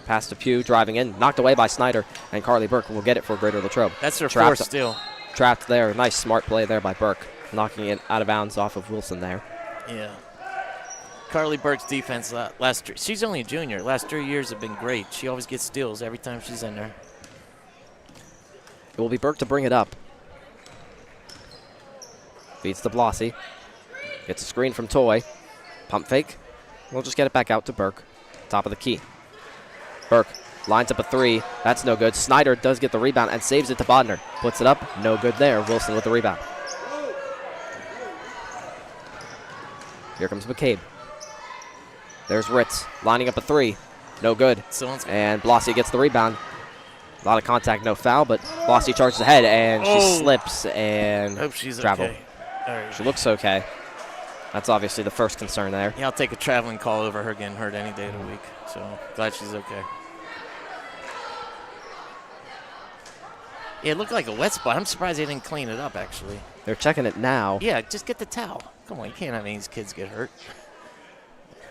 pass to Pugh, driving in, knocked away by Snyder, and Carly Burke will get it for Greater Latrobe. That's her fourth steal. Trapped there. Nice, smart play there by Burke, knocking it out of bounds off of Wilson there. Yeah. Carly Burke's defense she's only a junior. Last 3 years have been great. She always gets steals every time she's in there. It will be Burke to bring it up. Feeds to Blossie. Gets a screen from Toy. Pump fake. We'll just get it back out to Burke. Top of the key. Burke lines up a 3. That's no good. Snyder does get the rebound and saves it to Bodner. Puts it up. No good there. Wilson with the rebound. Here comes McCabe. There's Ritz lining up a 3. No good. And Blossie gets the rebound. A lot of contact, no foul, but Blossie charges ahead, and she slips and hope she's traveled. Okay. All right. She looks okay. That's obviously the first concern there. Yeah, I'll take a traveling call over her getting hurt any day of the week. So glad she's okay. Yeah, it looked like a wet spot. I'm surprised they didn't clean it up, actually. They're checking it now. Yeah, just get the towel. Come on, you can't have any of these kids get hurt.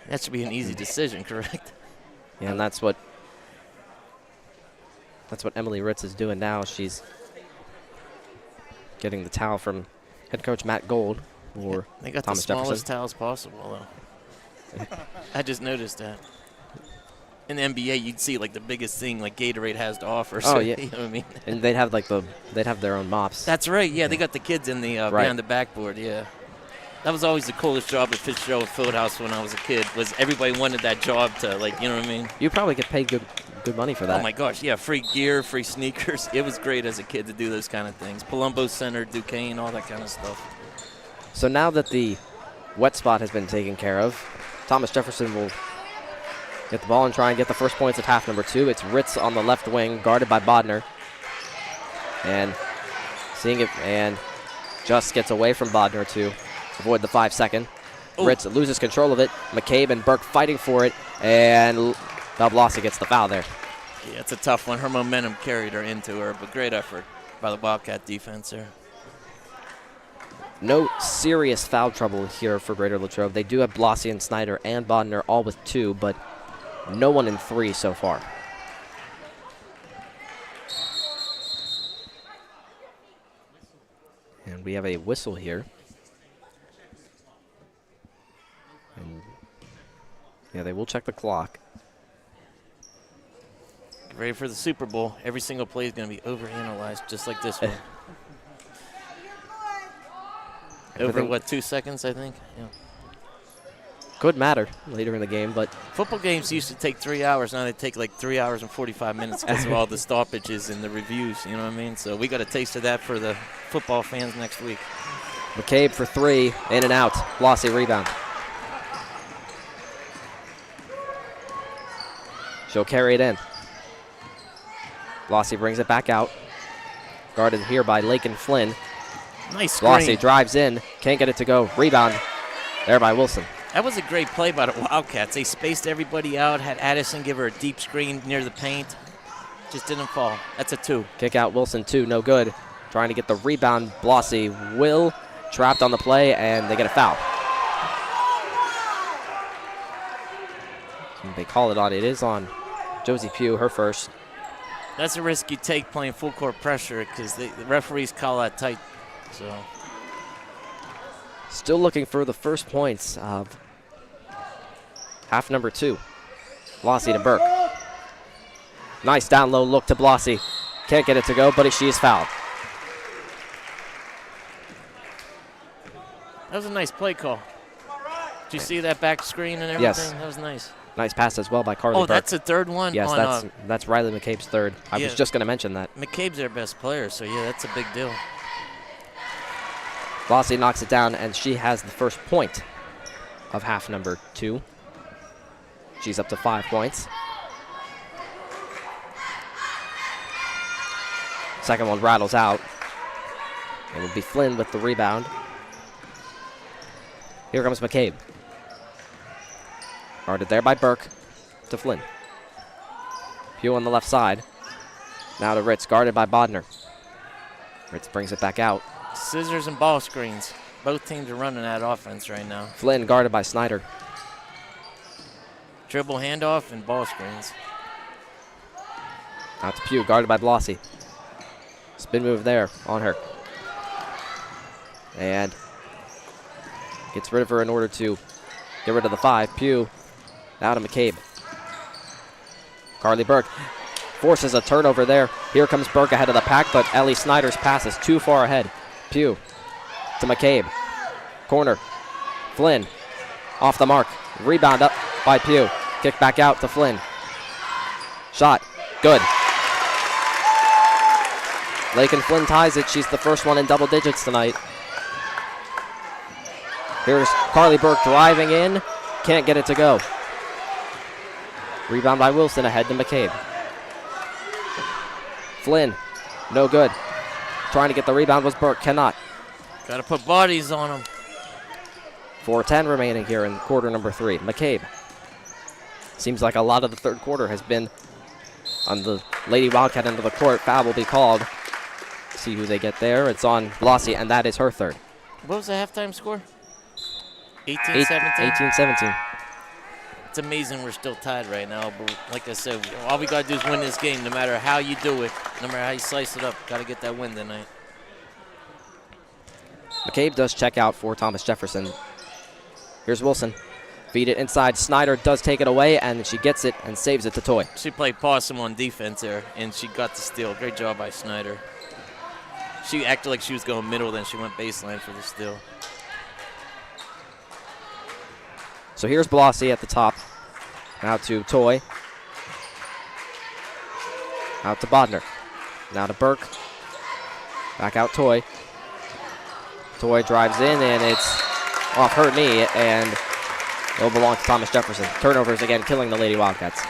That should be an easy decision, correct? Yeah, and that's what Emily Ritz is doing now. She's getting the towel from head coach Matt Gold for They got Thomas the smallest Jefferson. towels possible, though. I just noticed that. In the NBA, you'd see like the biggest thing like Gatorade has to offer. So, Oh yeah, you know what I mean. And they'd have their own mops. That's right. Yeah, they got the kids in the behind the backboard. Yeah, that was always the coolest job at Fitzgerald Fieldhouse when I was a kid. Was everybody wanted that job to you know what I mean? You probably get paid good money for that. Oh my gosh, yeah, free gear, free sneakers. It was great as a kid to do those kind of things. Palumbo Center, Duquesne, all that kind of stuff. So now that the wet spot has been taken care of, Thomas Jefferson will get the ball and try and get the first points at half number 2. It's Ritz on the left wing, guarded by Bodner. And seeing it, and just gets away from Bodner to avoid the 5-second. Ritz loses control of it. McCabe and Burke fighting for it, and Valblasi gets the foul there. Yeah, it's a tough one. Her momentum carried her into her, but great effort by the Wildcat defense there. No serious foul trouble here for Greater Latrobe. They do have Blasi and Snyder and Bodner all with 2, but no one in 3 so far. And we have a whistle here. And yeah, they will check the clock. Get ready for the Super Bowl. Every single play is going to be overanalyzed, just like this one. Over, what, 2 seconds, I think? Yeah. Could matter later in the game, but football games used to take 3 hours. Now they take like 3 hours and 45 minutes because of all the stoppages and the reviews. You know what I mean? So we got a taste of that for the football fans next week. McCabe for 3, in and out. Blasi rebound. She'll carry it in. Blasi brings it back out. Guarded here by Lakin Flynn. Nice screen. Blasi drives in, can't get it to go. Rebound there by Wilson. That was a great play by the Wildcats. They spaced everybody out, had Addison give her a deep screen near the paint. Just didn't fall. That's a 2. Kick out Wilson, 2, no good. Trying to get the rebound. Blasi will trapped on the play, and they get a foul. They call it on. It is on Josie Pugh, her first. That's a risk you take playing full court pressure because the referees call that tight. So still looking for the first points of half number 2. Blasi to Burke. Nice down low look to Blasi. Can't get it to go, but she is fouled. That was a nice play call. Did you see that back screen and everything? Yes. That was nice. Nice pass as well by Carly Burke. That's a third one? Yes, that's Riley McCabe's third. I was just going to mention that. McCabe's their best player, so yeah, that's a big deal. Blasi knocks it down, and she has the first point of half number 2. She's up to 5 points. Second one rattles out. It will be Flynn with the rebound. Here comes McCabe. Guarded there by Burke to Flynn. Pugh on the left side. Now to Ritz, guarded by Bodner. Ritz brings it back out. Scissors and ball screens. Both teams are running that offense right now. Flynn guarded by Snyder. Dribble handoff and ball screens. Out to Pugh, guarded by Blasi. Spin move there on her. And gets rid of her in order to get rid of the 5. Pugh now to McCabe. Carly Burke forces a turnover there. Here comes Burke ahead of the pack, but Ellie Snyder's pass is too far ahead. Pugh to McCabe. Corner. Flynn off the mark. Rebound up by Pugh. Kick back out to Flynn. Shot. Good. Lakin Flynn ties it. She's the first one in double digits tonight. Here's Carly Burke driving in. Can't get it to go. Rebound by Wilson ahead to McCabe. Flynn, no good. Trying to get the rebound was Burke, cannot. Got to put bodies on them. 4:10 remaining here in quarter number 3. McCabe. Seems like a lot of the third quarter has been on the Lady Wildcat end of the court. Foul will be called See who they get there. It's on Blasi, and that is her third. What was the halftime score? 18-17? 18-17. It's amazing we're still tied right now, but like I said, all we got to do is win this game no matter how you do it, no matter how you slice it up. Got to get that win tonight. McCabe does check out for Thomas Jefferson. Here's Wilson. Feed it inside. Snyder does take it away, and she gets it and saves it to Toy. She played possum on defense there, and she got the steal. Great job by Snyder. She acted like she was going middle, then she went baseline for the steal. So here's Blasi at the top. Now to Toy. Out to Bodner. Now to Burke. Back out Toy. Toy drives in, and it's off her knee, and it'll belong to Thomas Jefferson. Turnovers again, killing the Lady Wildcats.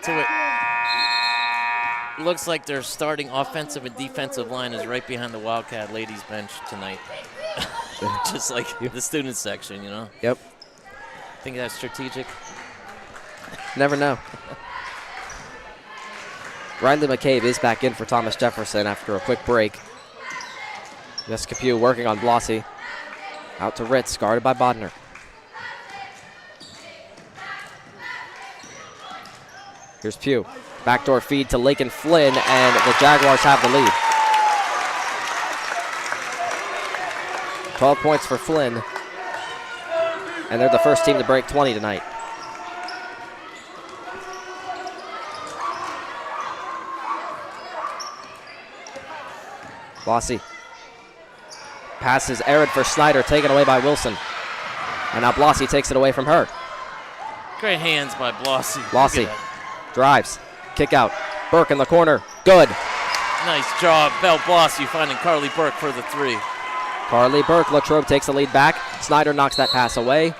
To it. Looks like their starting offensive and defensive line is right behind the Wildcat ladies bench tonight. Just like the student section, you know? Yep. Think that's strategic? Never know. Riley McCabe is back in for Thomas Jefferson after a quick break. Jessica Pugh working on Blasi. Out to Ritz, guarded by Bodner. Here's Pugh. Backdoor feed to Lakin Flynn, and the Jaguars have the lead. 12 points for Flynn. And they're the first team to break 20 tonight. Blasi. Pass is arid for Snyder, taken away by Wilson. And now Blasi takes it away from her. Great hands by Blasi. Blasi drives. Kick out. Burke in the corner. Good. Nice job, Belle Blasi finding Carly Burke for the three. Carly Burke. Latrobe takes the lead back. Snyder knocks that pass away.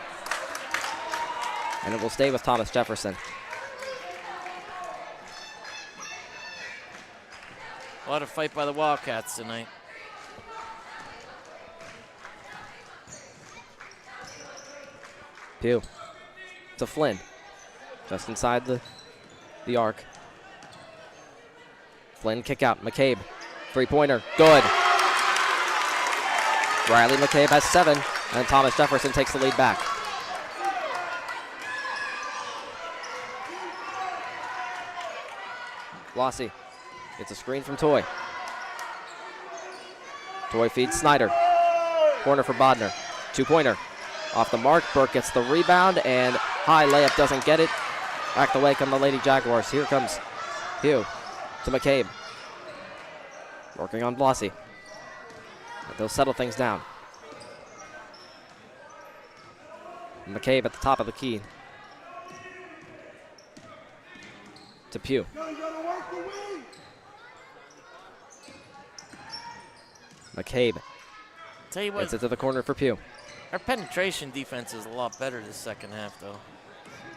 And it will stay with Thomas Jefferson. A lot of fight by the Wildcats tonight. Pugh to Flynn. Just inside the arc. Flynn kick out. McCabe. Three-pointer. Good. Riley McCabe has 7, and Thomas Jefferson takes the lead back. Blasi gets a screen from Toy. Toy feeds Snyder. Corner for Bodner. Two-pointer. Off the mark. Burke gets the rebound, and high layup doesn't get it. Back the way come the Lady Jaguars. Here comes Pugh to McCabe. Working on Blasi. They'll settle things down. McCabe at the top of the key. To Pugh. McCabe. Tell you what, gets it to the corner for Pugh. our penetration defense is a lot better this second half, though.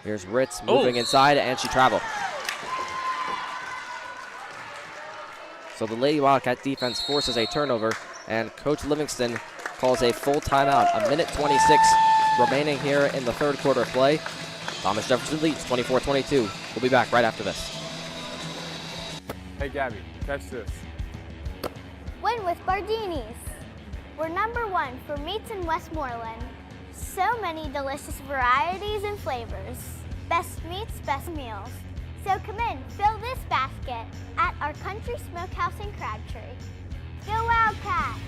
Here's Ritz moving inside, and she traveled. So the Lady Wildcat defense forces a turnover, and Coach Livingston calls a full timeout. A minute 26 remaining here in the third quarter of play. Thomas Jefferson leads 24-22. We'll be back right after this. Hey, Gabby, catch this. Win with Bardini's. We're #1 for meats in Westmoreland. So many delicious varieties and flavors. Best meats, best meals. So come in, fill this basket at our Country Smokehouse in Crabtree. Go Wildcats!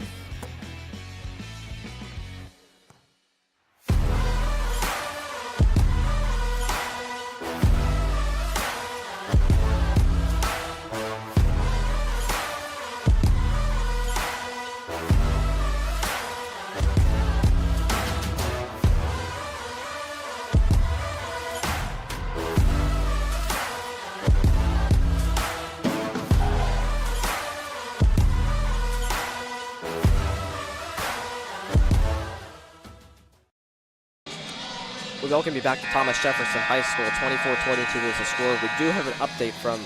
We welcome you back to Thomas Jefferson High School. 24-22 is the score. We do have an update from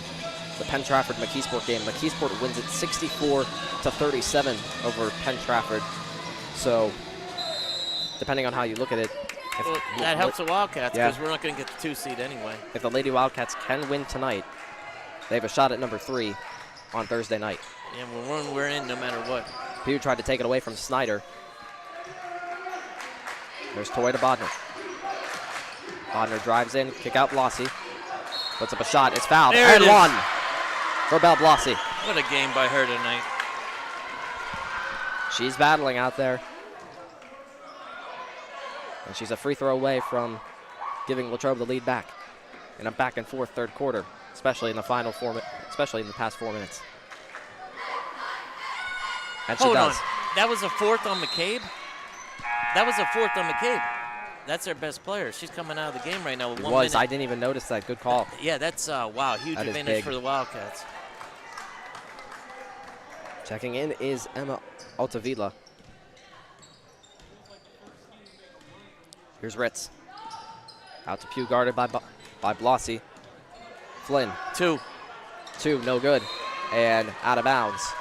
the Penn Trafford-McKeesport game. McKeesport wins it 64-37 over Penn Trafford. So, depending on how you look at it, Well, that helps the Wildcats because we're not going to get the 2 seed anyway. If the Lady Wildcats can win tonight, they have a shot at #3. on Thursday night. Yeah, we're in no matter what. Pugh tried to take it away from Snyder. There's Toy to Bodner. Bodner drives in, kick out Blasi. Puts up a shot, it's fouled, there and one for Belle Blasi. What a game by her tonight. She's battling out there. And she's a free throw away from giving Latrobe the lead back in a back and forth third quarter, especially in the especially in the past 4 minutes. And she Hold does. on. That was a fourth on McCabe? That was a fourth on McCabe. That's their best player. She's coming out of the game right now with 1 minute. I didn't even notice that. Good call. Yeah, that's, wow, huge That is advantage big. for the Wildcats. Checking in is Emma Altavilla. Here's Ritz. Out to Pugh, guarded by Blasi. Flynn. Two, no good. And out of bounds.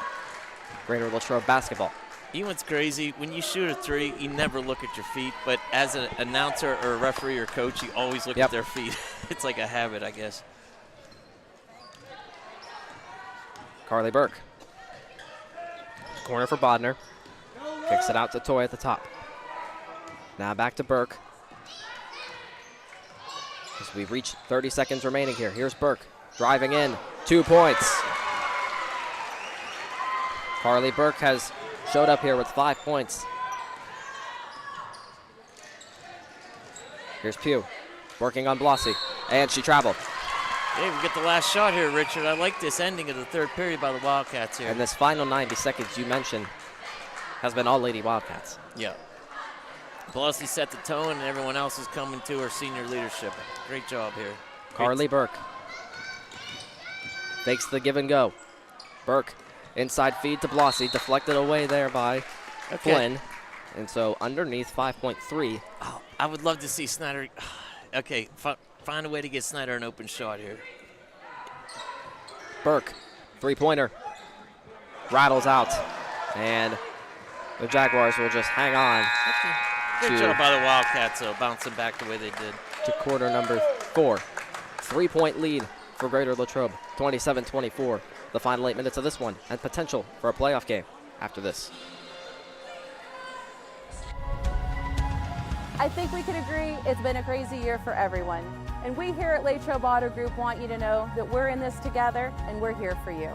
Greater Latrobe basketball. You know what's crazy? When you shoot a three, you never look at your feet, but as an announcer or a referee or coach, you always look at their feet. It's like a habit, I guess. Carly Burke. Corner for Bodner. Kicks it out to Toy at the top. Now back to Burke. As we reach 30 seconds remaining here. Here's Burke driving in. 2 points. Carly Burke has showed up here with 5 points. Here's Pugh working on Blasi, and she traveled. Hey, we get the last shot here, Richard. I like this ending of the third period by the Wildcats here. And this final 90 seconds you mentioned has been all Lady Wildcats. Yeah. Blasi set the tone, and everyone else is coming to her senior leadership. Great job here. Carly Burke fakes the give and go. Burke inside feed to Blasi, deflected away there by Flynn. And so underneath 5.3. Oh, I would love to see Snyder. Okay, find a way to get Snyder an open shot here. Burke, three-pointer, rattles out. And the Jaguars will just hang on. Good job by the Wildcats, though, bouncing back the way they did. To quarter number 4. 3-point lead for Greater Latrobe, 27-24. The final 8 minutes of this one, and potential for a playoff game after this. I think we can agree it's been a crazy year for everyone. And we here at Latrobe Auto Group want you to know that we're in this together and we're here for you.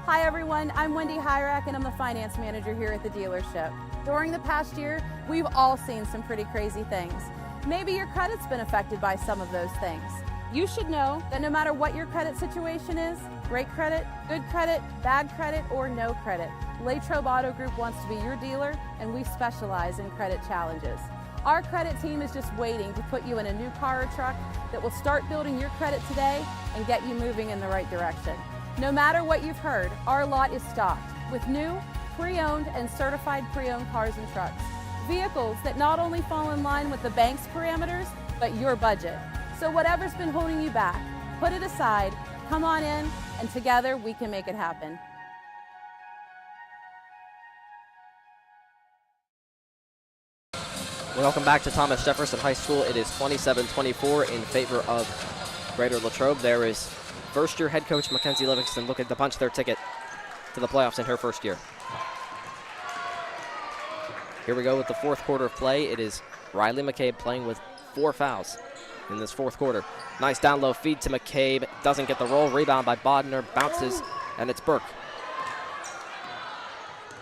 Hi everyone, I'm Wendy Hyrak and I'm the finance manager here at the dealership. During the past year, we've all seen some pretty crazy things. Maybe your credit's been affected by some of those things. You should know that no matter what your credit situation is, great credit, good credit, bad credit, or no credit, Latrobe Auto Group wants to be your dealer, and we specialize in credit challenges. Our credit team is just waiting to put you in a new car or truck that will start building your credit today and get you moving in the right direction. No matter what you've heard, our lot is stocked with new, pre-owned, and certified pre-owned cars and trucks. Vehicles that not only fall in line with the bank's parameters, but your budget. So whatever's been holding you back, put it aside, come on in, and together we can make it happen. Welcome back to Thomas Jefferson High School. It is 27-24 in favor of Greater Latrobe. There is first-year head coach Mackenzie Livingston looking to punch their ticket to the playoffs in her first year. Here we go with the fourth quarter of play. It is Riley McCabe playing with 4 fouls in this fourth quarter. Nice down low feed to McCabe. Doesn't get the roll. Rebound by Bodner. Bounces, and it's Burke.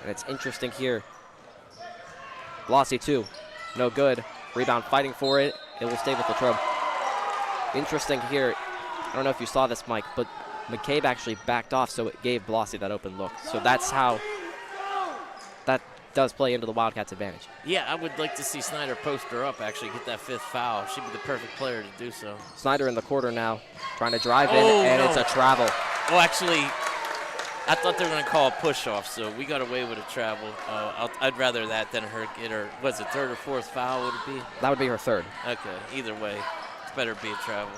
And it's interesting here. Blasi 2. No good. Rebound fighting for it. It will stay with Latrobe. Interesting here. I don't know if you saw this, Mike, but McCabe actually backed off, so it gave Blasi that open look. So that's how that does play into the Wildcats' advantage. Yeah, I would like to see Snyder post her up, actually, get that 5th foul. She'd be the perfect player to do so. Snyder in the quarter now, trying to drive in, and it's a travel. Well, actually, I thought they were going to call a push-off, so we got away with a travel. I'd rather that than her get her, was it 3rd or 4th foul, would it be? That would be her 3rd. Okay, either way, it's better be a travel.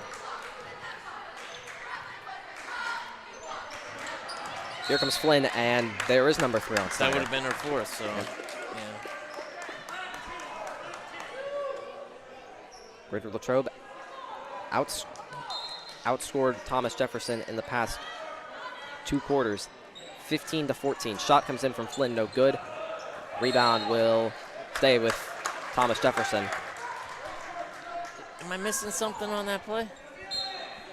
Here comes Flynn, and there is number 3 on Snyder. That would have been her 4th, so, yeah. Greater Latrobe outscored Thomas Jefferson in the past 2 quarters, 15-14. Shot comes in from Flynn, no good. Rebound will stay with Thomas Jefferson. Am I missing something on that play?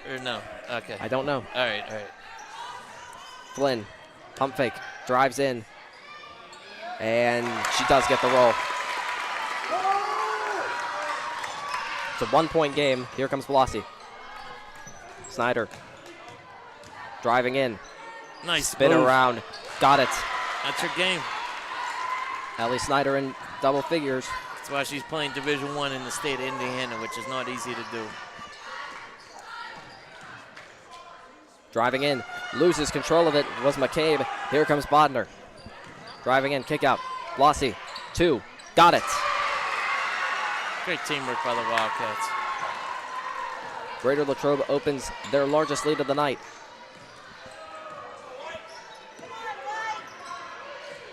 Or no? Okay. I don't know. All right. Flynn, pump fake, drives in, and she does get the roll. It's a 1-point game. Here comes Blasi. Snyder driving in. Nice spin move. around. Got it. That's her game. Ellie Snyder in double figures. That's why she's playing Division I in the state of Indiana, which is not easy to do. Driving in, loses control of it, was McCabe. Here comes Bodner. Driving in, kick out. Blasi, 2, got it. Great teamwork by the Wildcats. Greater Latrobe opens their largest lead of the night.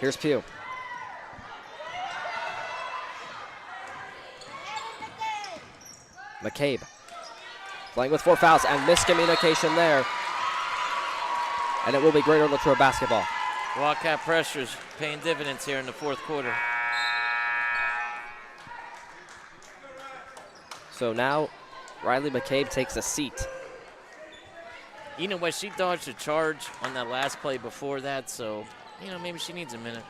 Here's Pugh. McCabe playing with 4 fouls and miscommunication there. And it will be Greater Latrobe basketball. Wildcat pressures paying dividends here in the fourth quarter. So now Riley McCabe takes a seat. You know what? She dodged a charge on that last play before that, so, maybe she needs a minute.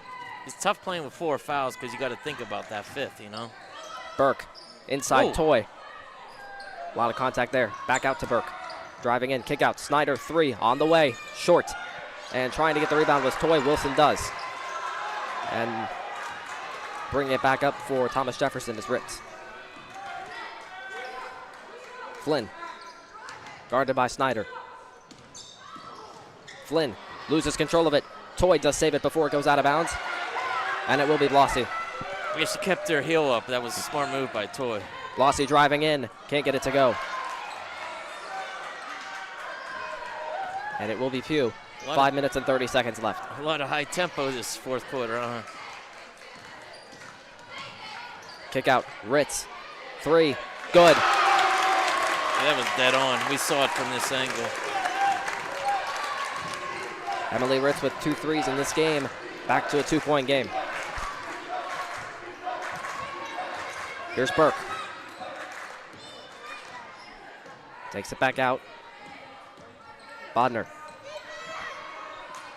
It's tough playing with 4 fouls because you got to think about that 5th, Burke, inside Ooh. Toy. A lot of contact there. Back out to Burke. Driving in, kick out. Snyder, 3 on the way. Short. And trying to get the rebound was Toy. Wilson does. And bringing it back up for Thomas Jefferson is Ritz. Flynn, guarded by Snyder. Flynn loses control of it. Toy does save it before it goes out of bounds. And it will be Blasi. Yeah, she kept her heel up. That was a smart move by Toy. Blasi driving in, can't get it to go. And it will be Pugh. 5 minutes and 30 seconds left. A lot of high tempo this fourth quarter, Kick out, Ritz, 3, good. That was dead on. We saw it from this angle. Emily Ritz with 2 threes in this game. Back to a 2-point game. Here's Burke. Takes it back out. Bodner.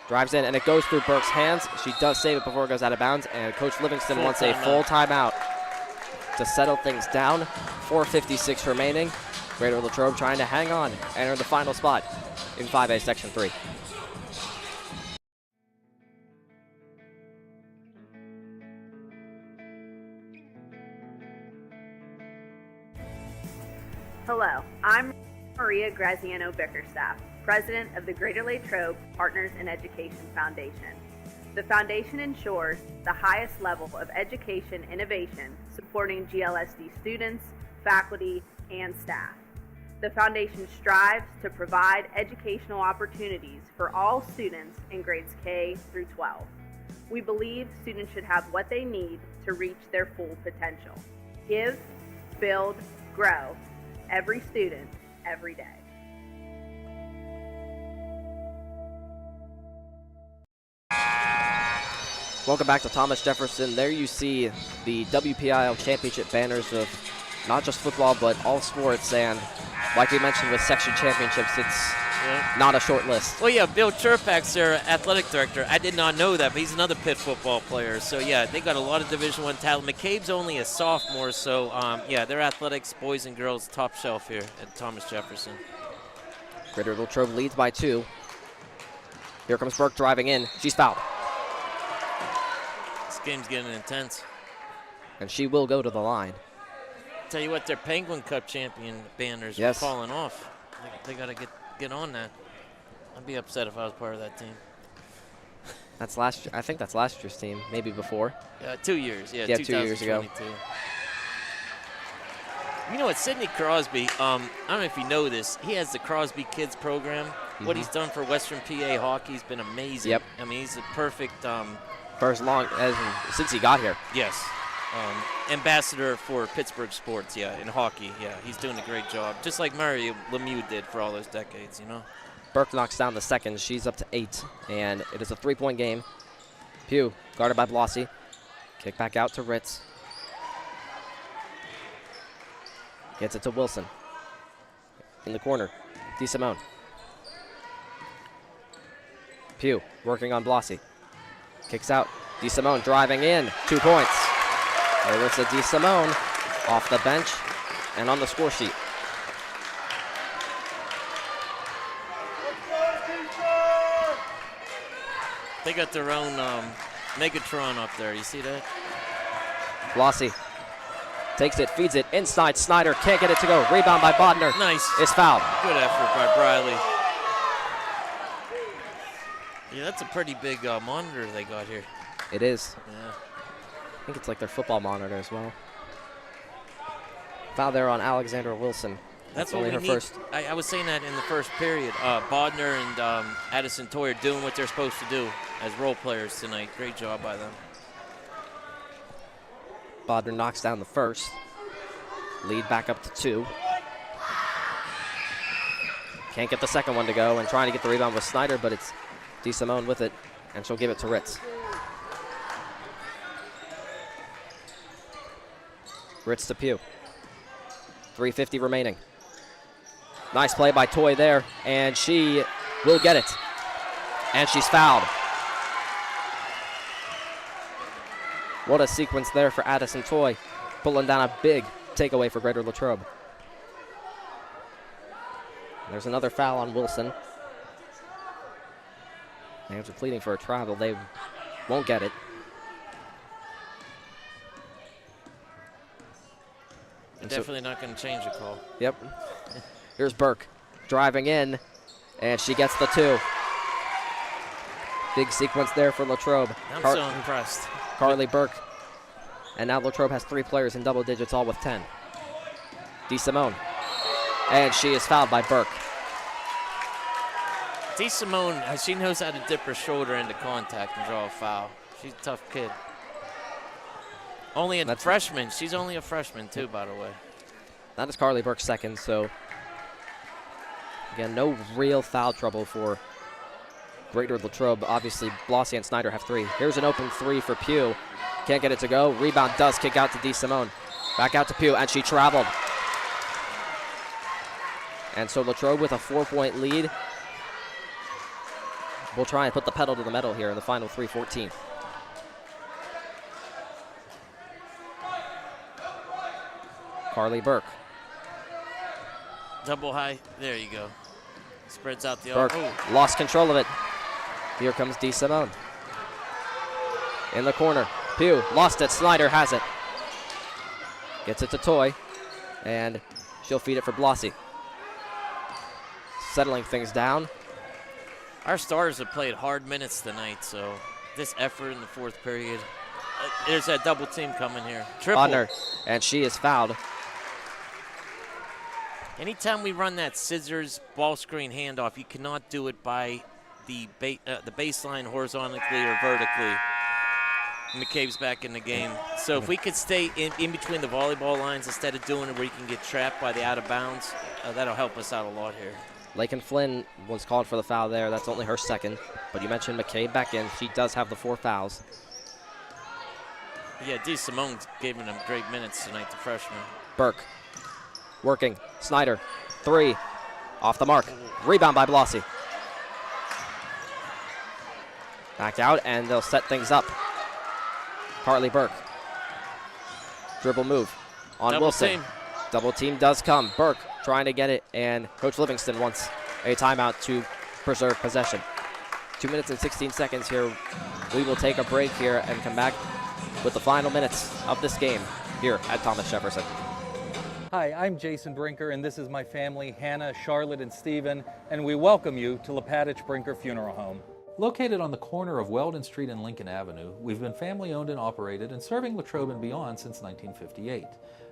Drives in, and it goes through Burke's hands. She does save it before it goes out of bounds, and Coach Livingston wants a full timeout to settle things down. 4:56 remaining. Greater Latrobe trying to hang on and enter the final spot in 5A Section 3. Hello, I'm Maria Graziano Bickerstaff, President of the Greater Latrobe Partners in Education Foundation. The foundation ensures the highest level of education innovation supporting GLSD students, faculty, and staff. The foundation strives to provide educational opportunities for all students in grades K through 12. We believe students should have what they need to reach their full potential. Give, build, grow. Every student, every day. Welcome back to Thomas Jefferson. There you see the WPIAL championship banners of not just football, but all sports. And like we mentioned with section championships, it's not a short list. Well, yeah, Bill Chirpak's their athletic director. I did not know that, but he's another Pitt football player. So, yeah, they got a lot of Division I talent. McCabe's only a sophomore, so, yeah, their athletics, boys and girls, top shelf here at Thomas Jefferson. Greater Latrobe leads by 2. Here comes Burke driving in. She's fouled. This game's getting intense. And she will go to the line. Tell you what, their Penguin Cup champion banners are falling off. They got to get on that. I'd be upset if I was part of that team. That's I think that's last year's team, maybe before. 2 years, yeah 2 years ago. You know what, Sidney Crosby, I don't know if you know this, he has the Crosby Kids program. What he's done for Western PA hockey has been amazing. Yep. I mean, he's a perfect... for as long as since he got here. Yes. Ambassador for Pittsburgh sports, in hockey, he's doing a great job, just like Mario Lemieux did for all those decades, Burke knocks down the second. She's up to 8, and it is a 3-point game. Pugh guarded by Blossy. Kick back out to Ritz. Gets it to Wilson. In the corner, DeSimone. Pugh working on Blossy. Kicks out. DeSimone driving in. 2 points. Larissa DeSimone off the bench and on the score sheet. They got their own Megatron up there. You see that? Blossy takes it, feeds it inside. Snyder can't get it to go. Rebound by Bodner. Nice. Is fouled. Good effort by Briley. Yeah, that's a pretty big monitor they got here. It is. Yeah. I think it's like their football monitor as well. Foul there on Alexandra Wilson. That's only what her we need. first. I was saying that in the first period. Bodner and Addison Toy are doing what they're supposed to do as role players tonight. Great job by them. Bodner knocks down the first. Lead back up to 2. Can't get the second one to go, and trying to get the rebound with Snyder, but it's DeSimone with it, and she'll give it to Ritz. Ritz to Pugh. 3:50 remaining. Nice play by Toy there, and she will get it. And she's fouled. What a sequence there for Addison Toy, pulling down a big takeaway for Greater Latrobe. There's another foul on Wilson. Fans are pleading for a travel. They won't get it. They're definitely not going to change the call. Yep. Here's Burke driving in, and she gets the 2. Big sequence there for Latrobe. I'm so impressed. Carly Burke. And now Latrobe has 3 players in double digits, all with 10. DeSimone. And she is fouled by Burke. DeSimone, she knows how to dip her shoulder into contact and draw a foul. She's a tough kid. Only a freshman. She's only a freshman, too, by the way. That is Carly Burke's second, so again, no real foul trouble for Greater Latrobe. Obviously, Blossy and Snyder have 3. Here's an open 3 for Pugh. Can't get it to go. Rebound does kick out to DeSimone. Back out to Pugh, and she traveled. And so Latrobe with a 4-point lead. We'll try and put the pedal to the metal here in the final 3:14. Carly Burke. Double high. There you go. Spreads out the Burke lost control of it. Here comes DeSimone. In the corner. Pugh lost it. Snyder has it. Gets it to Toy. And she'll feed it for Blossy. Settling things down. Our stars have played hard minutes tonight, so this effort in the 4th period. There's that double team coming here. Triple. Bonner, and she is fouled. Anytime we run that scissors ball screen handoff, you cannot do it by the baseline horizontally or vertically. McCabe's back in the game. So if we could stay in between the volleyball lines instead of doing it where you can get trapped by the out of bounds, that'll help us out a lot here. Lakin Flynn was called for the foul there. That's only her second. But you mentioned McCabe back in. She does have the 4 fouls. Yeah, DeSimone gave them great minutes tonight, the freshman. Burke working. Snyder, 3. Off the mark. Rebound by Blossy. Back out, and they'll set things up. Carly Burke. Dribble move on Double Wilson. team. Double team does come. Burke trying to get it, and Coach Livingston wants a timeout to preserve possession. 2 minutes and 16 seconds here. We will take a break here and come back with the final minutes of this game here at Thomas Jefferson. Hi, I'm Jason Brinker, and this is my family, Hannah, Charlotte, and Stephen, and we welcome you to Lapadich Brinker Funeral Home. Located on the corner of Weldon Street and Lincoln Avenue, we've been family-owned and operated and serving Latrobe and beyond since 1958.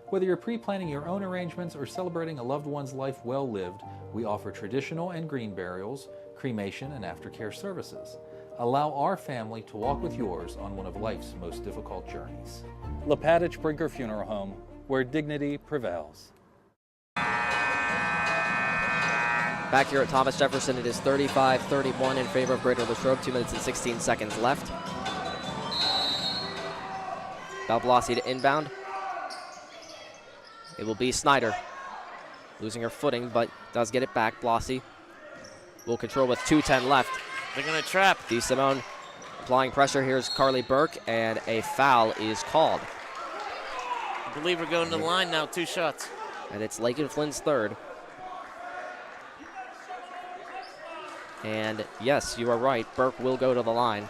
Whether you're pre-planning your own arrangements or celebrating a loved one's life well lived, we offer traditional and green burials, cremation, and aftercare services. Allow our family to walk with yours on one of life's most difficult journeys. Lapadich Brinker Funeral Home, where dignity prevails. Back here at Thomas Jefferson, it is 35-31 in favor of Greater Latrobe. 2 minutes and 16 seconds left. Balblasi to inbound. It will be Snyder. Losing her footing, but does get it back. Blasi will control with 2:10 left. They're going to trap. DeSimone applying pressure. Here's Carly Burke, and a foul is called. I believe we're going to the line now, 2 shots. And it's Lakin Flynn's third. And yes, you are right. Burke will go to the line.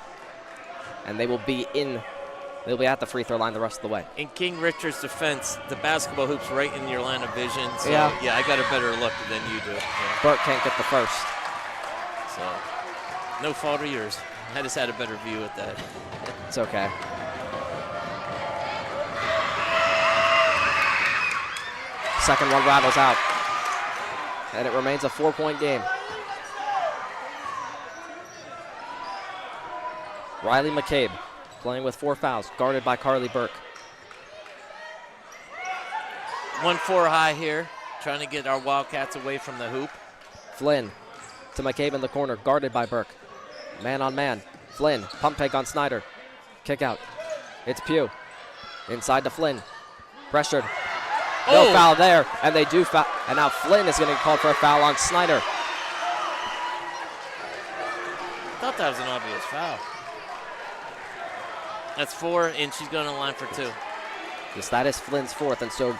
And they'll be at the free throw line the rest of the way. In King Richard's defense, the basketball hoop's right in your line of vision. So yeah, I got a better look than you do. Yeah. Burke can't get the first. So, no fault of yours. I just had a better view at that. It's okay. Second one rattles out. And it remains a 4-point game. Riley McCabe playing with 4 fouls, guarded by Carly Burke. 1-4 high here, trying to get our Wildcats away from the hoop. Flynn to McCabe in the corner, guarded by Burke. Man on man. Flynn, pump fake on Snyder. Kick out. It's Pugh. Inside to Flynn. Pressured. No foul there, and they do foul. And now Flynn is going to call for a foul on Snyder. I thought that was an obvious foul. That's 4, and she's going to the line for 2. Yes, that is Flynn's 4th, and so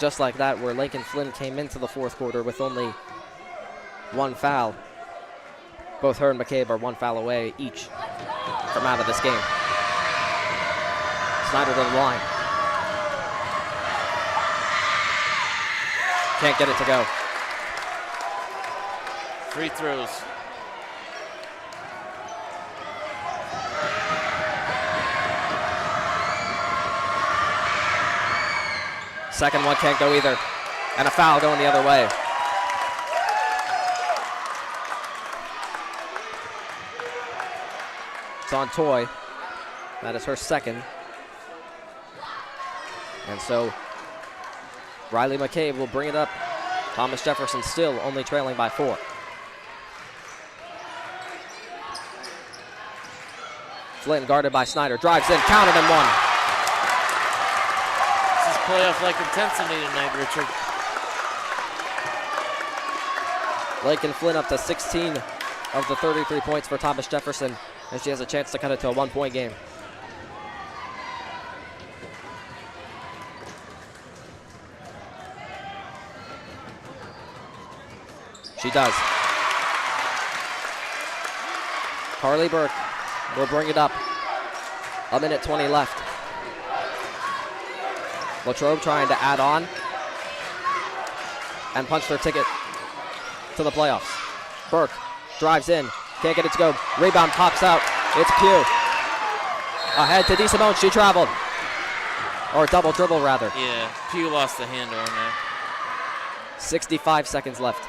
just like that, where Lakin Flynn came into the 4th quarter with only 1 foul, both her and McCabe are 1 foul away each from out of this game. Snyder to the line. Can't get it to go. Free throws. Second one can't go either. And a foul going the other way. It's on Toy. That is her second. And so Riley McCabe will bring it up. Thomas Jefferson still only trailing by 4. Flynn guarded by Snyder. Drives in, counted and 1. Playoff-like intensity tonight, Richard. Lakin Flynn up to 16 of the 33 points for Thomas Jefferson, and she has a chance to cut it to a 1-point game. She does. Carly Burke will bring it up. 1:20 left. Latrobe trying to add on and punch their ticket to the playoffs. Burke drives in, can't get it to go. Rebound pops out. It's Pugh. Ahead to DeSimone, she traveled. Or double dribble, rather. Yeah, Pugh lost the handle on that. 65 seconds left.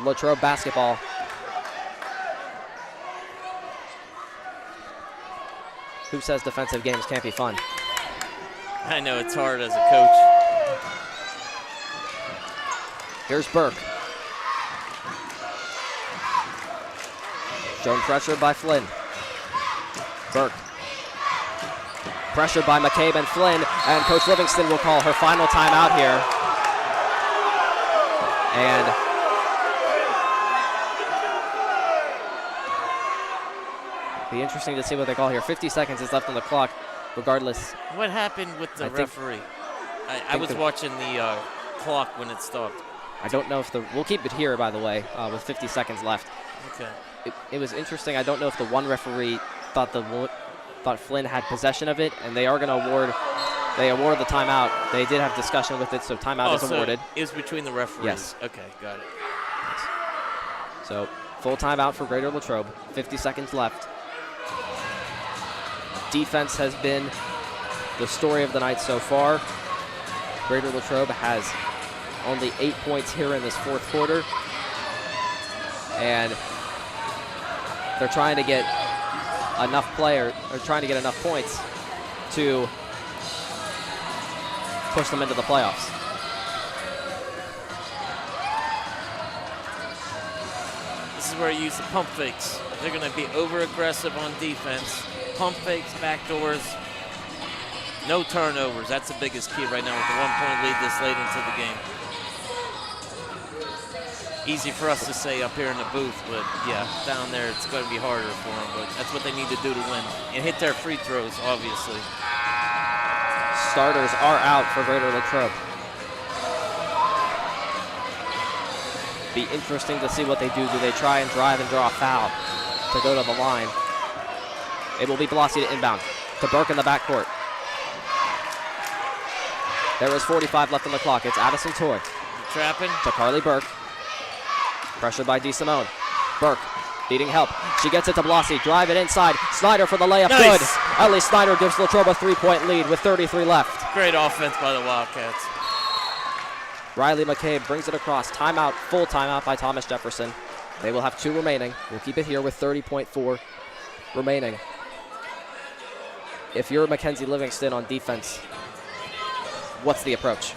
Latrobe basketball. Who says defensive games can't be fun? I know it's hard as a coach. Here's Burke. Shown pressure by Flynn. Burke. Pressured by McCabe and Flynn, and Coach Livingston will call her final timeout here. And it'll be interesting to see what they call here. 50 seconds is left on the clock. Regardless. What happened with the referee? I was watching the clock when it stopped. I don't know if we'll keep it here, by the way, with 50 seconds left. Okay. It was interesting. I don't know if the one referee thought Flynn had possession of it, and they are going to award the timeout. They did have discussion with it, so timeout is awarded. It was between the referees. Yes. Okay, got it. Yes. So full timeout for Greater Latrobe. 50 seconds left. Defense has been the story of the night so far. Greater Latrobe has only 8 points here in this 4th quarter. And they're trying to get enough points to push them into the playoffs. is where you use the pump fakes. They're going to be over-aggressive on defense. Pump fakes, backdoors, no turnovers. That's the biggest key right now with the 1-point lead this late into the game. Easy for us to say up here in the booth, but yeah, down there it's going to be harder for them. But that's what they need to do to win and hit their free throws, obviously. Starters are out for Greater Latrobe. Be interesting to see what they do. Do they try and drive and draw a foul to go to the line? It will be Blassie to inbound to Burke in the backcourt. There is 45 left on the clock. It's Addison Toy. Trapping. To Carly Burke. Pressured by DeSimone. Burke needing help. She gets it to Blassie. Drive it inside. Snyder for the layup. Nice. Good. Ellie Snyder gives Latrobe a 3-point lead with 33 left. Great offense by the Wildcats. Riley McCabe brings it across. Timeout. Full timeout by Thomas Jefferson. They will have 2 remaining. We'll keep it here with 30.4 remaining. If you're Mackenzie Livingston on defense, what's the approach?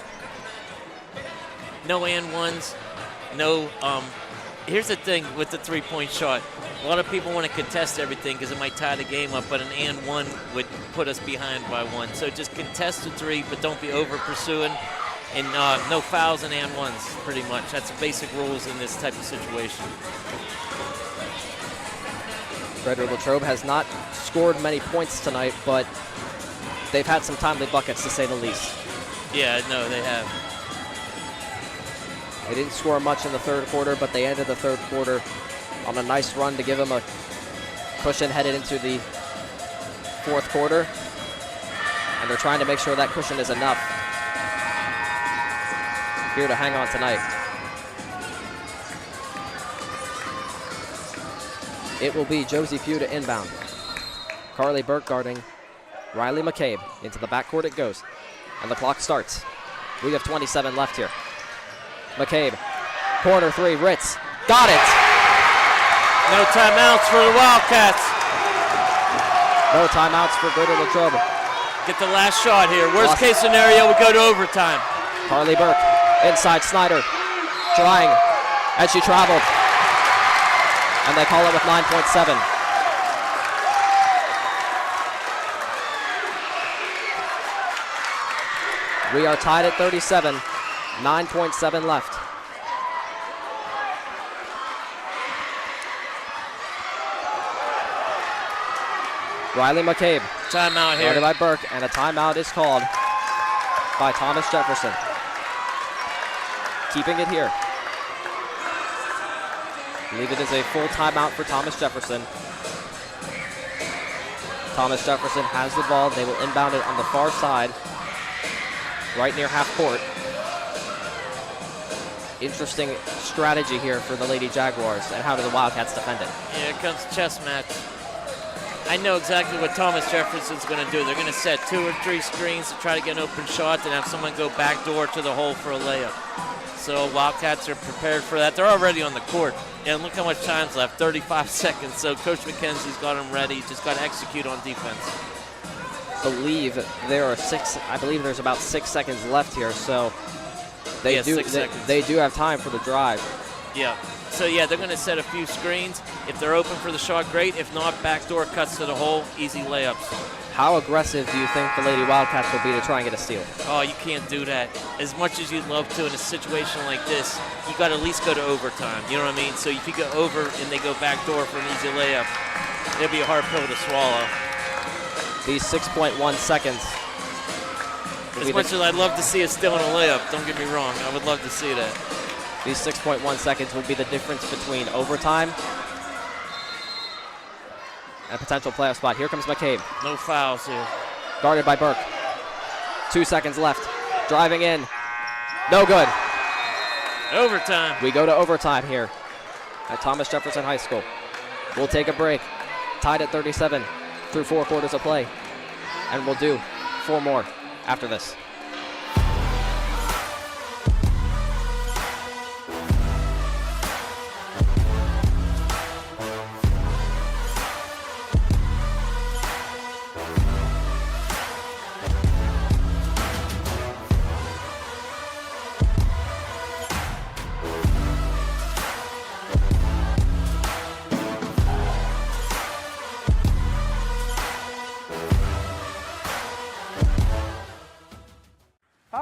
No and ones. No, here's the thing with the 3-point shot. A lot of people want to contest everything because it might tie the game up, but an and one would put us behind by 1. So just contest the 3, but don't be over pursuing. And no fouls and ones, pretty much. That's the basic rules in this type of situation. Greater Latrobe has not scored many points tonight, but they've had some timely buckets, to say the least. Yeah, no, they have. They didn't score much in the third quarter, but they ended the third quarter on a nice run to give them a cushion headed into the fourth quarter. And they're trying to make sure that cushion is enough here to hang on tonight. It will be Josie Pugh to inbound. Carly Burke guarding Riley McCabe. Into the backcourt it goes. And the clock starts. We have 27 left here. McCabe, corner 3, Ritz, got it! No timeouts for the Wildcats. No timeouts for Greater Latrobe. Get the last shot here. Worst case scenario, we go to overtime. Carly Burke, inside Snyder, trying, and she traveled. And they call it with 9.7. We are tied at 37, 9.7 left. Riley McCabe. Timeout here. Guarded by Burke, and a timeout is called by Thomas Jefferson. Keeping it here. I believe it is a full timeout for Thomas Jefferson. Thomas Jefferson has the ball. They will inbound it on the far side, right near half court. Interesting strategy here for the Lady Jaguars, and how do the Wildcats defend it? Here comes chess match. I know exactly what Thomas Jefferson's going to do. They're going to set 2 or 3 screens to try to get an open shot and have someone go backdoor to the hole for a layup. So Wildcats are prepared for that. They're already on the court. And look how much time's left, 35 seconds. So Coach McKenzie's got them ready. Just got to execute on defense. I believe there's about 6 seconds left here, so they do have time for the drive. Yeah. So yeah, they're going to set a few screens. If they're open for the shot, great. If not, backdoor cuts to the hole, easy layups. How aggressive do you think the Lady Wildcats will be to try and get a steal? Oh, you can't do that. As much as you'd love to in a situation like this, you got to at least go to overtime. You know what I mean? So if you go over and they go backdoor for an easy layup, it'll be a hard pill to swallow. These 6.1 seconds. As much as I'd love to see a steal and a layup, don't get me wrong, I would love to see that. These 6.1 seconds will be the difference between overtime and a potential playoff spot. Here comes McCabe. No fouls here. Guarded by Burke. 2 seconds left. Driving in. No good. Overtime. We go to overtime here at Thomas Jefferson High School. We'll take a break. Tied at 37 through 4 quarters of play. And we'll do 4 more after this.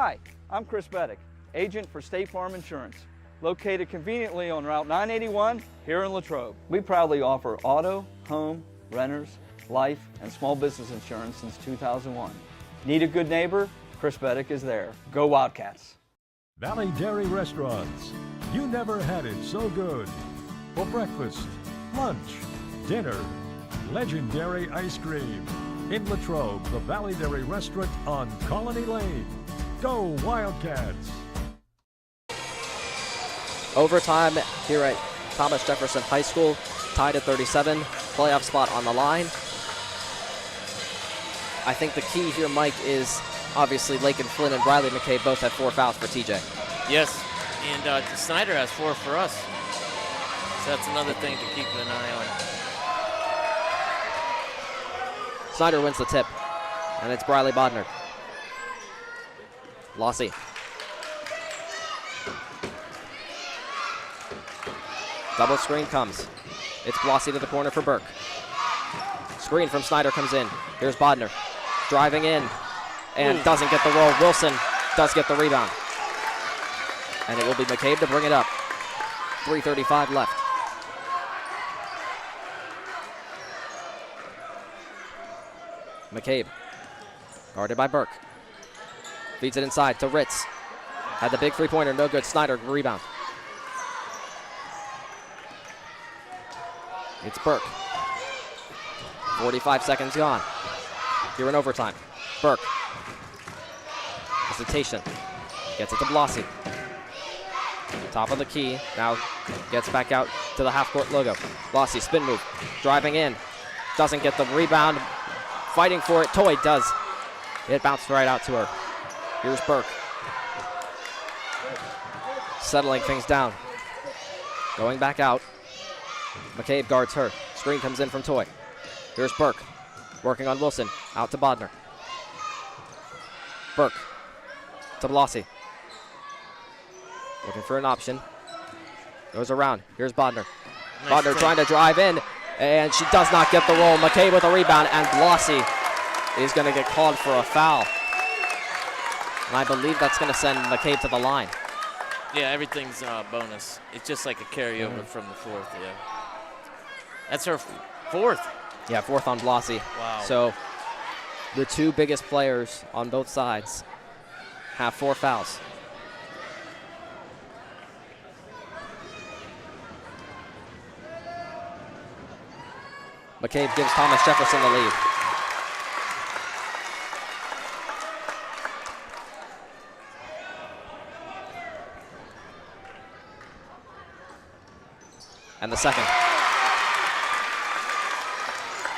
Hi, I'm Chris Beddick, agent for State Farm Insurance, located conveniently on Route 981 here in Latrobe. We proudly offer auto, home, renters, life, and small business insurance since 2001. Need a good neighbor? Chris Beddick is there. Go Wildcats! Valley Dairy Restaurants. You never had it so good. For breakfast, lunch, dinner, legendary ice cream. In Latrobe, the Valley Dairy Restaurant on Colony Lane. Go Wildcats! Overtime here at Thomas Jefferson High School, tied at 37, playoff spot on the line. I think the key here, Mike, is obviously Lakin Flynn and Riley McCabe both have 4 fouls for TJ. Yes, and Snyder has 4 for us. So that's another thing to keep an eye on. Snyder wins the tip, and it's Briley Bodner. Lossy. Double screen comes. It's Blossy to the corner for Burke. Screen from Snyder comes in. Here's Bodner. Driving in and doesn't get the roll. Wilson does get the rebound. And it will be McCabe to bring it up. 3:35 left. McCabe, guarded by Burke. Feeds it inside to Ritz. Had the big three-pointer, no good. Snyder, rebound. It's Burke. 45 seconds gone. Here in overtime. Burke. Hesitation. Gets it to Blossy. Top of the key. Now gets back out to the half-court logo. Blossy, spin move. Driving in. Doesn't get the rebound. Fighting for it. Toy does. It bounced right out to her. Here's Burke. Settling things down. Going back out. McCabe guards her. Screen comes in from Toy. Here's Burke. Working on Wilson. Out to Bodner. Burke. To Blossy. Looking for an option. Goes around. Here's Bodner. Bodner trying to drive in. And she does not get the roll. McCabe with a rebound. And Blossy is going to get called for a foul. And I believe that's going to send McCabe to the line. Yeah, everything's bonus. It's just like a carryover from the 4th, yeah. That's her 4th. Yeah, 4th on Blossy. Wow. So the 2 biggest players on both sides have 4 fouls. McCabe gives Thomas Jefferson the lead. And the second.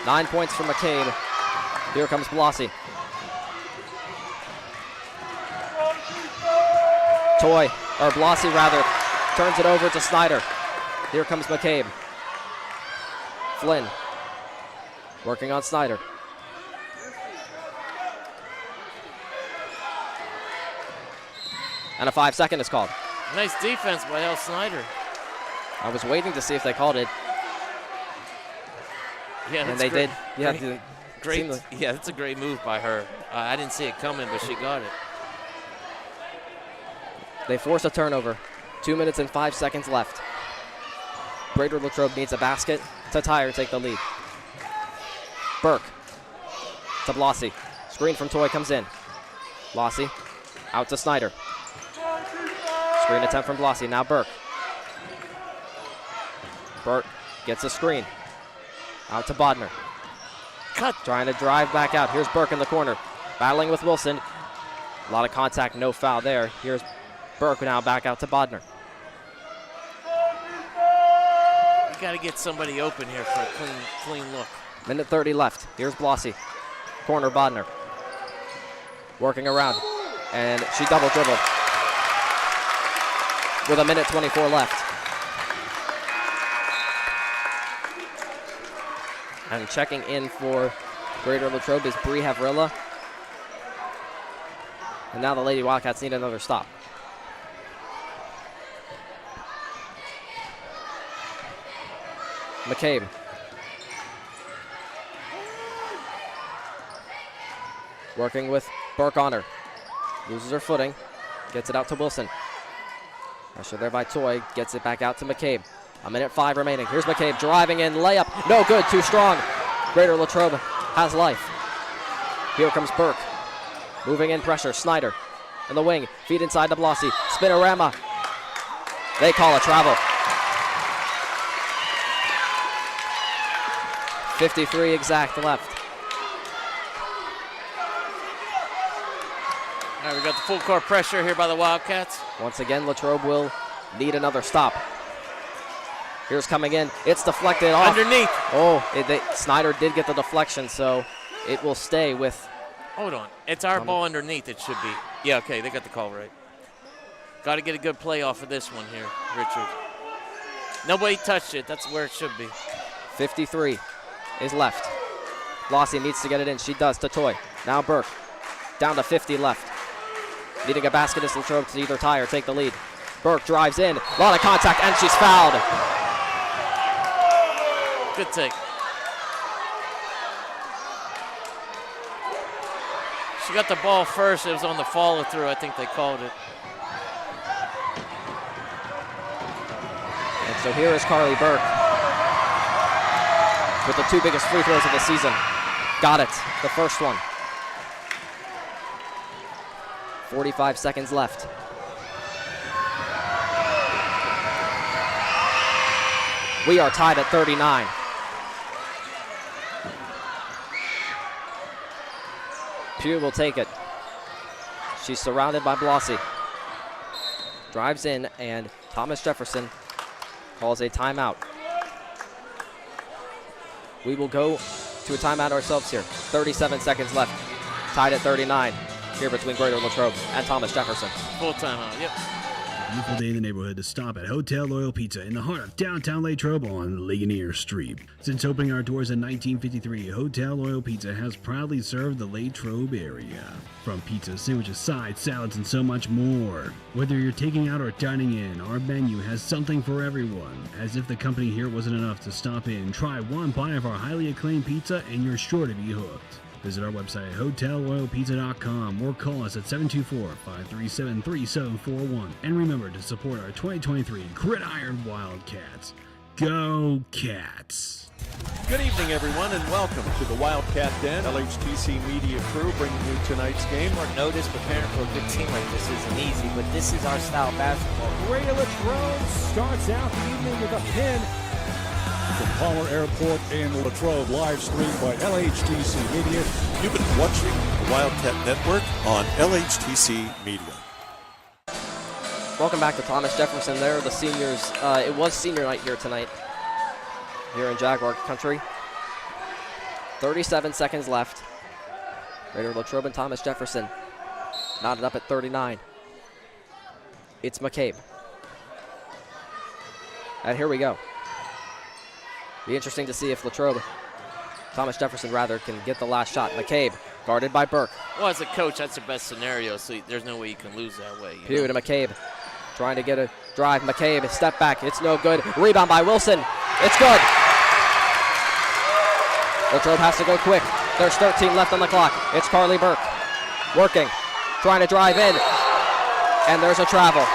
9 points for McCabe. Here comes Blossy. Toy, or Blossy rather, turns it over to Snyder. Here comes McCabe. Flynn, working on Snyder. And a 5-second is called. Nice defense by L. Snyder. I was waiting to see if they called it. Yeah, and they did. Great. Yeah, that's a great move by her. I didn't see it coming, but she got it. They force a turnover. 2 minutes and 5 seconds left. Greater Latrobe needs a basket to tie or take the lead. Burke to Blossy. Screen from Toy comes in. Blossy out to Snyder. Screen attempt from Blossy. Now Burke. Burke gets a screen. Out to Bodner. Cut. Trying to drive back out. Here's Burke in the corner. Battling with Wilson. A lot of contact, no foul there. Here's Burke now back out to Bodner. You got to get somebody open here for a clean look. Minute 30 left. Here's Blossy. Corner Bodner. Working around. And she double dribbled. With a minute 24 left. And checking in for Greater Latrobe is Bree Havrilla. And now the Lady Wildcats need another stop. McCabe. Working with Burke on her. Loses her footing. Gets it out to Wilson. Pressure there by Toy. Gets it back out to McCabe. 1:05 remaining. Here's McCabe driving in. Layup. No good. Too strong. Greater Latrobe has life. Here comes Burke. Moving in pressure. Snyder in the wing. Feed inside to Blasi. Spinorama. They call a travel. 53 exact left. All right, we got the full court pressure here by the Wildcats. Once again, Latrobe will need another stop. Here's coming in. It's deflected off. Underneath. Oh, Snyder did get the deflection, so it will stay with. Hold on. It's our ball underneath, it should be. Yeah, okay, they got the call right. Got to get a good play off of this one here, Richard. Nobody touched it. That's where it should be. 53 is left. Blasi needs to get it in. She does to Toy. Now Burke. Down to 50 left. Needing a basket is Latrobe to either tie or take the lead. Burke drives in. A lot of contact, and she's fouled. Good take. She got the ball first. It was on the follow-through. I think they called it. And so here is Carly Burke with the 2 biggest free throws of the season. Got it, the first one. 45 seconds left. We are tied at 39. Pugh will take it. She's surrounded by Blasi. Drives in, and Thomas Jefferson calls a timeout. We will go to a timeout ourselves here. 37 seconds left. Tied at 39 here between Greater Latrobe and Thomas Jefferson. Full timeout, yep. Beautiful day in the neighborhood to stop at Hotel Loyal Pizza in the heart of downtown Latrobe on Ligonier Street. Since opening our doors in 1953, Hotel Loyal Pizza has proudly served the Latrobe area. From pizza, sandwiches, sides, salads, and so much more. Whether you're taking out or dining in, our menu has something for everyone. As if the company here wasn't enough to stop in, try one bite of our highly acclaimed pizza and you're sure to be hooked. Visit our website at hotelloyalpizza.com or call us at 724-537-3741. And remember to support our 2023 Gridiron Wildcats. Go Cats! Good evening, everyone, and welcome to the Wildcat Den. LHTC Media Crew bringing you tonight's game. Short notice, preparing for a good team like this isn't easy, but this is our style of basketball. Greater Latrobe starts out the evening with a pin. From Palmer Airport in Latrobe, live streamed by LHTC Media. You've been watching the Wildcat Network on LHTC Media. Welcome back to Thomas Jefferson. There are the seniors. It was senior night here tonight, here in Jaguar Country. 37 seconds left. Greater Latrobe and Thomas Jefferson knotted up at 39. It's McCabe. And here we go. Be interesting to see if Thomas Jefferson rather, can get the last shot. McCabe, guarded by Burke. Well, as a coach, that's the best scenario, so there's no way you can lose that way. Pugh to McCabe, trying to get a drive. McCabe, step back, it's no good. Rebound by Wilson, it's good. Latrobe has to go quick. There's 13 left on the clock. It's Carly Burke, working, trying to drive in, and there's a travel.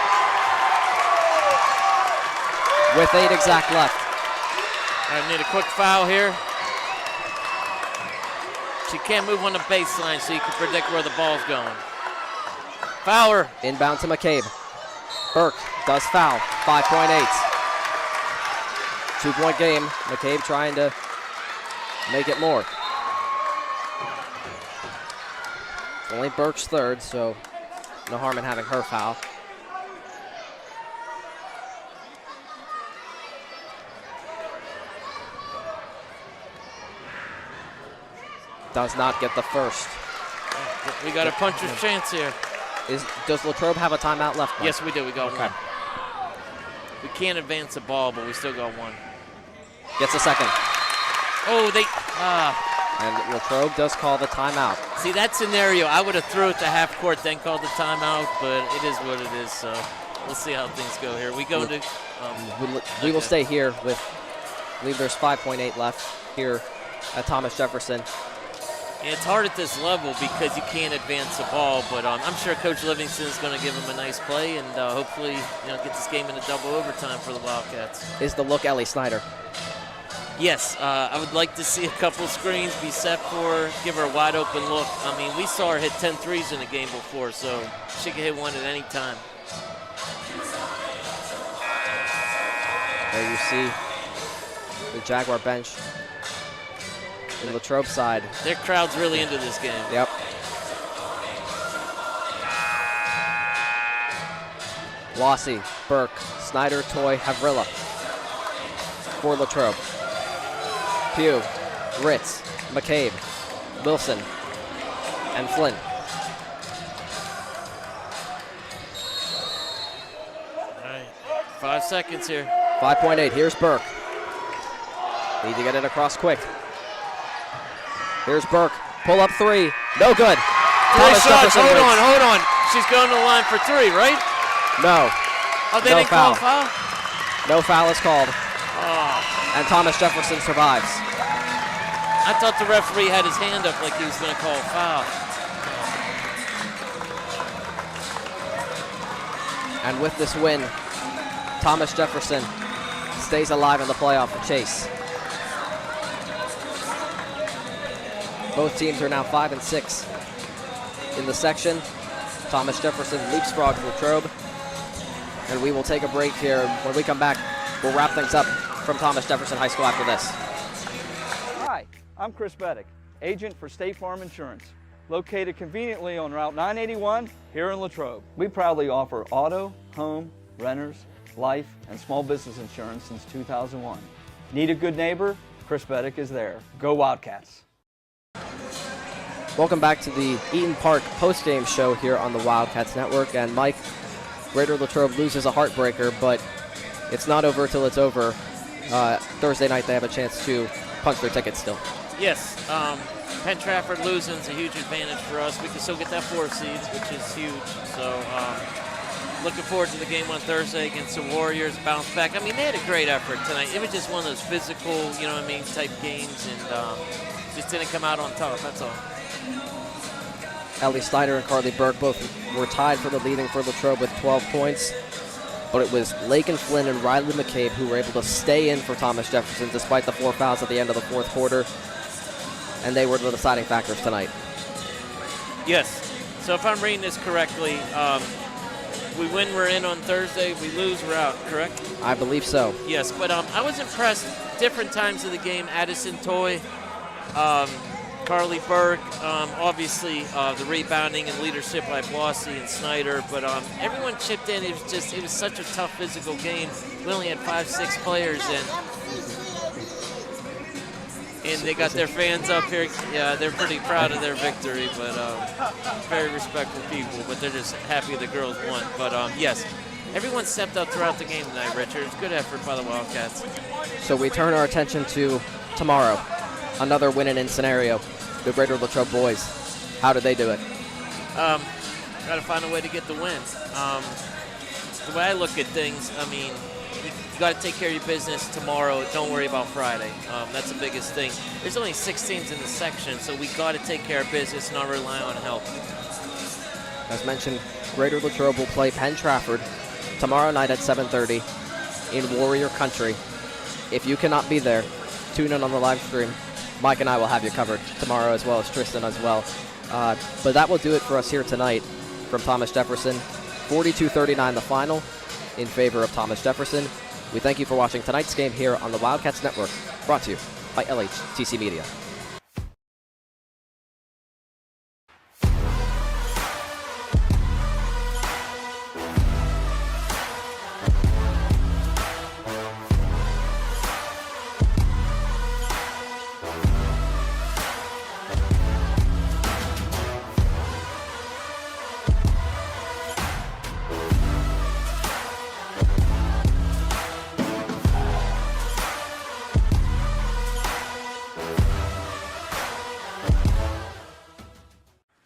With 8 exact left. I need a quick foul here. She can't move on the baseline so you can predict where the ball's going. Foul her. Inbound to McCabe. Burke does foul. 5.8. 2-point game. McCabe trying to make it more. It's only Burke's third, so no harm in having her foul. Does not get the first. We got a puncher's chance here. Does Latrobe have a timeout left? Mike? Yes, we do. We got one. We can't advance the ball, but we still got one. Gets a second. Oh, And Latrobe does call the timeout. See, that scenario, I would have threw it to half court, then called the timeout, but it is what it is, so we'll see how things go here. We go to... we will stay here with, I believe there's 5.8 left here at Thomas Jefferson. Yeah, it's hard at this level because you can't advance the ball, but I'm sure Coach Livingston is going to give him a nice play and hopefully get this game into double overtime for the Wildcats. Is the look Ellie Snyder? Yes, I would like to see a couple screens be set for her, give her a wide open look. I mean, we saw her hit 10 threes in a game before, so she can hit one at any time. There you see the Jaguar bench. In Latrobe side. Their crowd's really into this game. Yep. Lossy, Burke, Snyder, Toy, Havrilla. For Latrobe. Pugh, Ritz, McCabe, Wilson, and Flynn. All right, 5 seconds here. 5.8, here's Burke. Need to get it across quick. Here's Burke, pull up three, no good. Thomas Jefferson hold on. She's going to the line for three, right? No. Oh, they no didn't foul. call a foul? No foul is called. Oh. And Thomas Jefferson survives. I thought the referee had his hand up like he was going to call a foul. And with this win, Thomas Jefferson stays alive in the playoff chase. Both teams are now 5 and 6 in the section. Thomas Jefferson leapfrogs Latrobe. And we will take a break here. When we come back, we'll wrap things up from Thomas Jefferson High School after this. Hi, I'm Chris Beddick, agent for State Farm Insurance, located conveniently on Route 981 here in Latrobe. We proudly offer auto, home, renters, life, and small business insurance since 2001. Need a good neighbor? Chris Beddick is there. Go Wildcats. Welcome back to the Eaton Park post-game show here on the Wildcats Network. And Mike, Greater Latrobe loses a heartbreaker, but it's not over till it's over. Thursday night they have a chance to punch their ticket still. Yes, Penn Trafford losing is a huge advantage for us. We can still get that 4th seed, which is huge. So looking forward to the game on Thursday against the Warriors, bounce back. I mean, they had a great effort tonight. It was just one of those physical, type games, and just didn't come out on top, that's all. Ellie Snyder and Carly Burke both were tied for the leading for Latrobe with 12 points. But it was Lakin Flynn and Riley McCabe who were able to stay in for Thomas Jefferson despite the 4 fouls at the end of the 4th quarter. And they were the deciding factors tonight. Yes. So if I'm reading this correctly, we win, we're in on Thursday. We lose, we're out, correct? I believe so. Yes, but I was impressed different times of the game. Addison Toy, Carly Burke, obviously the rebounding and leadership by Blossy and Snyder, but everyone chipped in. It was such a tough physical game. We only had 5-6 players, and they got their fans up here. Yeah, they're pretty proud of their victory, but very respectful people, but they're just happy the girls won. But yes, everyone stepped up throughout the game tonight, Richard. It's good effort by the Wildcats. So we turn our attention to tomorrow. Another win-in scenario. The Greater Latrobe boys. How did they do it? Got to find a way to get the win. The way I look at things, I mean, you got to take care of your business tomorrow. Don't worry about Friday. That's the biggest thing. There's only 6 teams in the section, so we got to take care of business and not rely on help. As mentioned, Greater Latrobe will play Penn Trafford tomorrow night at 7:30 in Warrior Country. If you cannot be there, tune in on the live stream. Mike and I will have you covered tomorrow, as well as Tristan as well. But that will do it for us here tonight from Thomas Jefferson. 42-39 the final in favor of Thomas Jefferson. We thank you for watching tonight's game here on the Wildcats Network, brought to you by LHTC Media.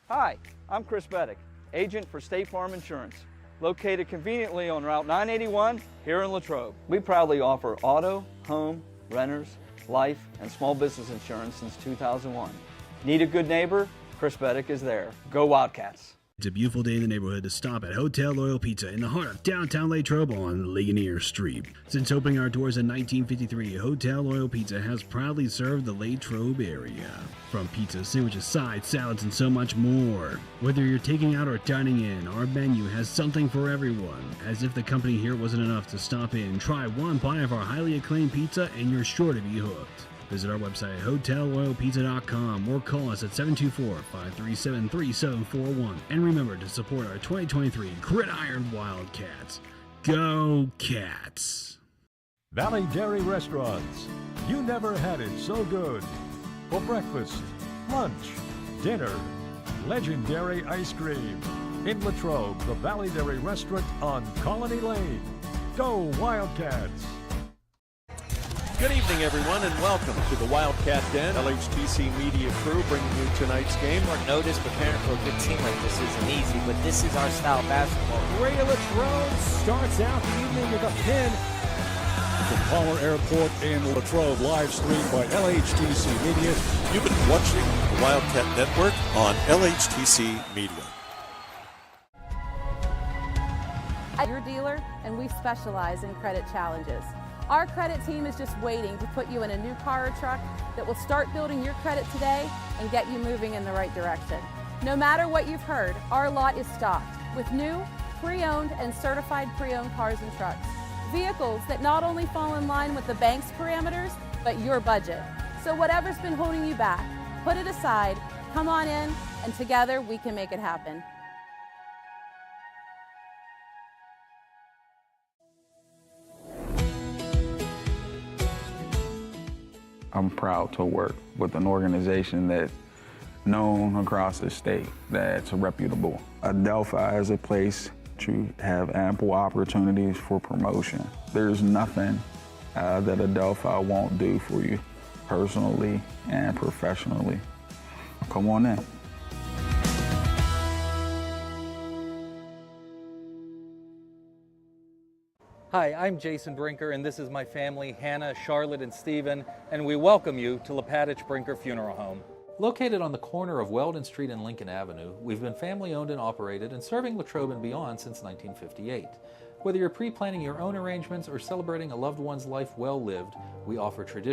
Hi, I'm Chris Beddick, agent for State Farm Insurance, located conveniently on Route 981 here in Latrobe. We proudly offer auto, home, renters, life, and small business insurance since 2001. Need a good neighbor? Chris Beddick is there. Go Wildcats. It's a beautiful day in the neighborhood to stop at Hotel Loyal Pizza in the heart of downtown Latrobe on Ligonier Street. Since opening our doors in 1953, Hotel Loyal Pizza has proudly served the Latrobe area. From pizza, sandwiches, sides, salads, and so much more. Whether you're taking out or dining in, our menu has something for everyone. As if the company here wasn't enough to stop in, try one bite of our highly acclaimed pizza and you're sure to be hooked. Visit our website at hotelloyalpizza.com or call us at 724-537-3741. And remember to support our 2023 Gridiron Wildcats. Go Cats! Valley Dairy Restaurants. You never had it so good. For breakfast, lunch, dinner. Legendary ice cream. In Latrobe, the Valley Dairy Restaurant on Colony Lane. Go Wildcats! Good evening, everyone, and welcome to the Wildcat Den. LHTC Media Crew bringing you tonight's game. Short notice, preparing for a good team like this isn't easy, but this is our style of basketball. Radio Latrobe starts out the evening with a pin. From Palmer Airport in Latrobe, live streamed by LHTC Media. You've been watching the Wildcat Network on LHTC Media. Your dealer, and we specialize in credit challenges. Our credit team is just waiting to put you in a new car or truck that will start building your credit today and get you moving in the right direction. No matter what you've heard, our lot is stocked with new, pre-owned, and certified pre-owned cars and trucks. Vehicles that not only fall in line with the bank's parameters, but your budget. So whatever's been holding you back, put it aside, come on in, and together we can make it happen. I'm proud to work with an organization that's known across the state, that's reputable. Adelphi is a place to have ample opportunities for promotion. There's nothing that Adelphi won't do for you personally and professionally. Come on in. Hi, I'm Jason Brinker, and this is my family, Hannah, Charlotte, and Stephen, and we welcome you to Latrobe Brinker Funeral Home. Located on the corner of Weldon Street and Lincoln Avenue, we've been family-owned and operated and serving Latrobe and beyond since 1958. Whether you're pre-planning your own arrangements or celebrating a loved one's life well lived, we offer traditional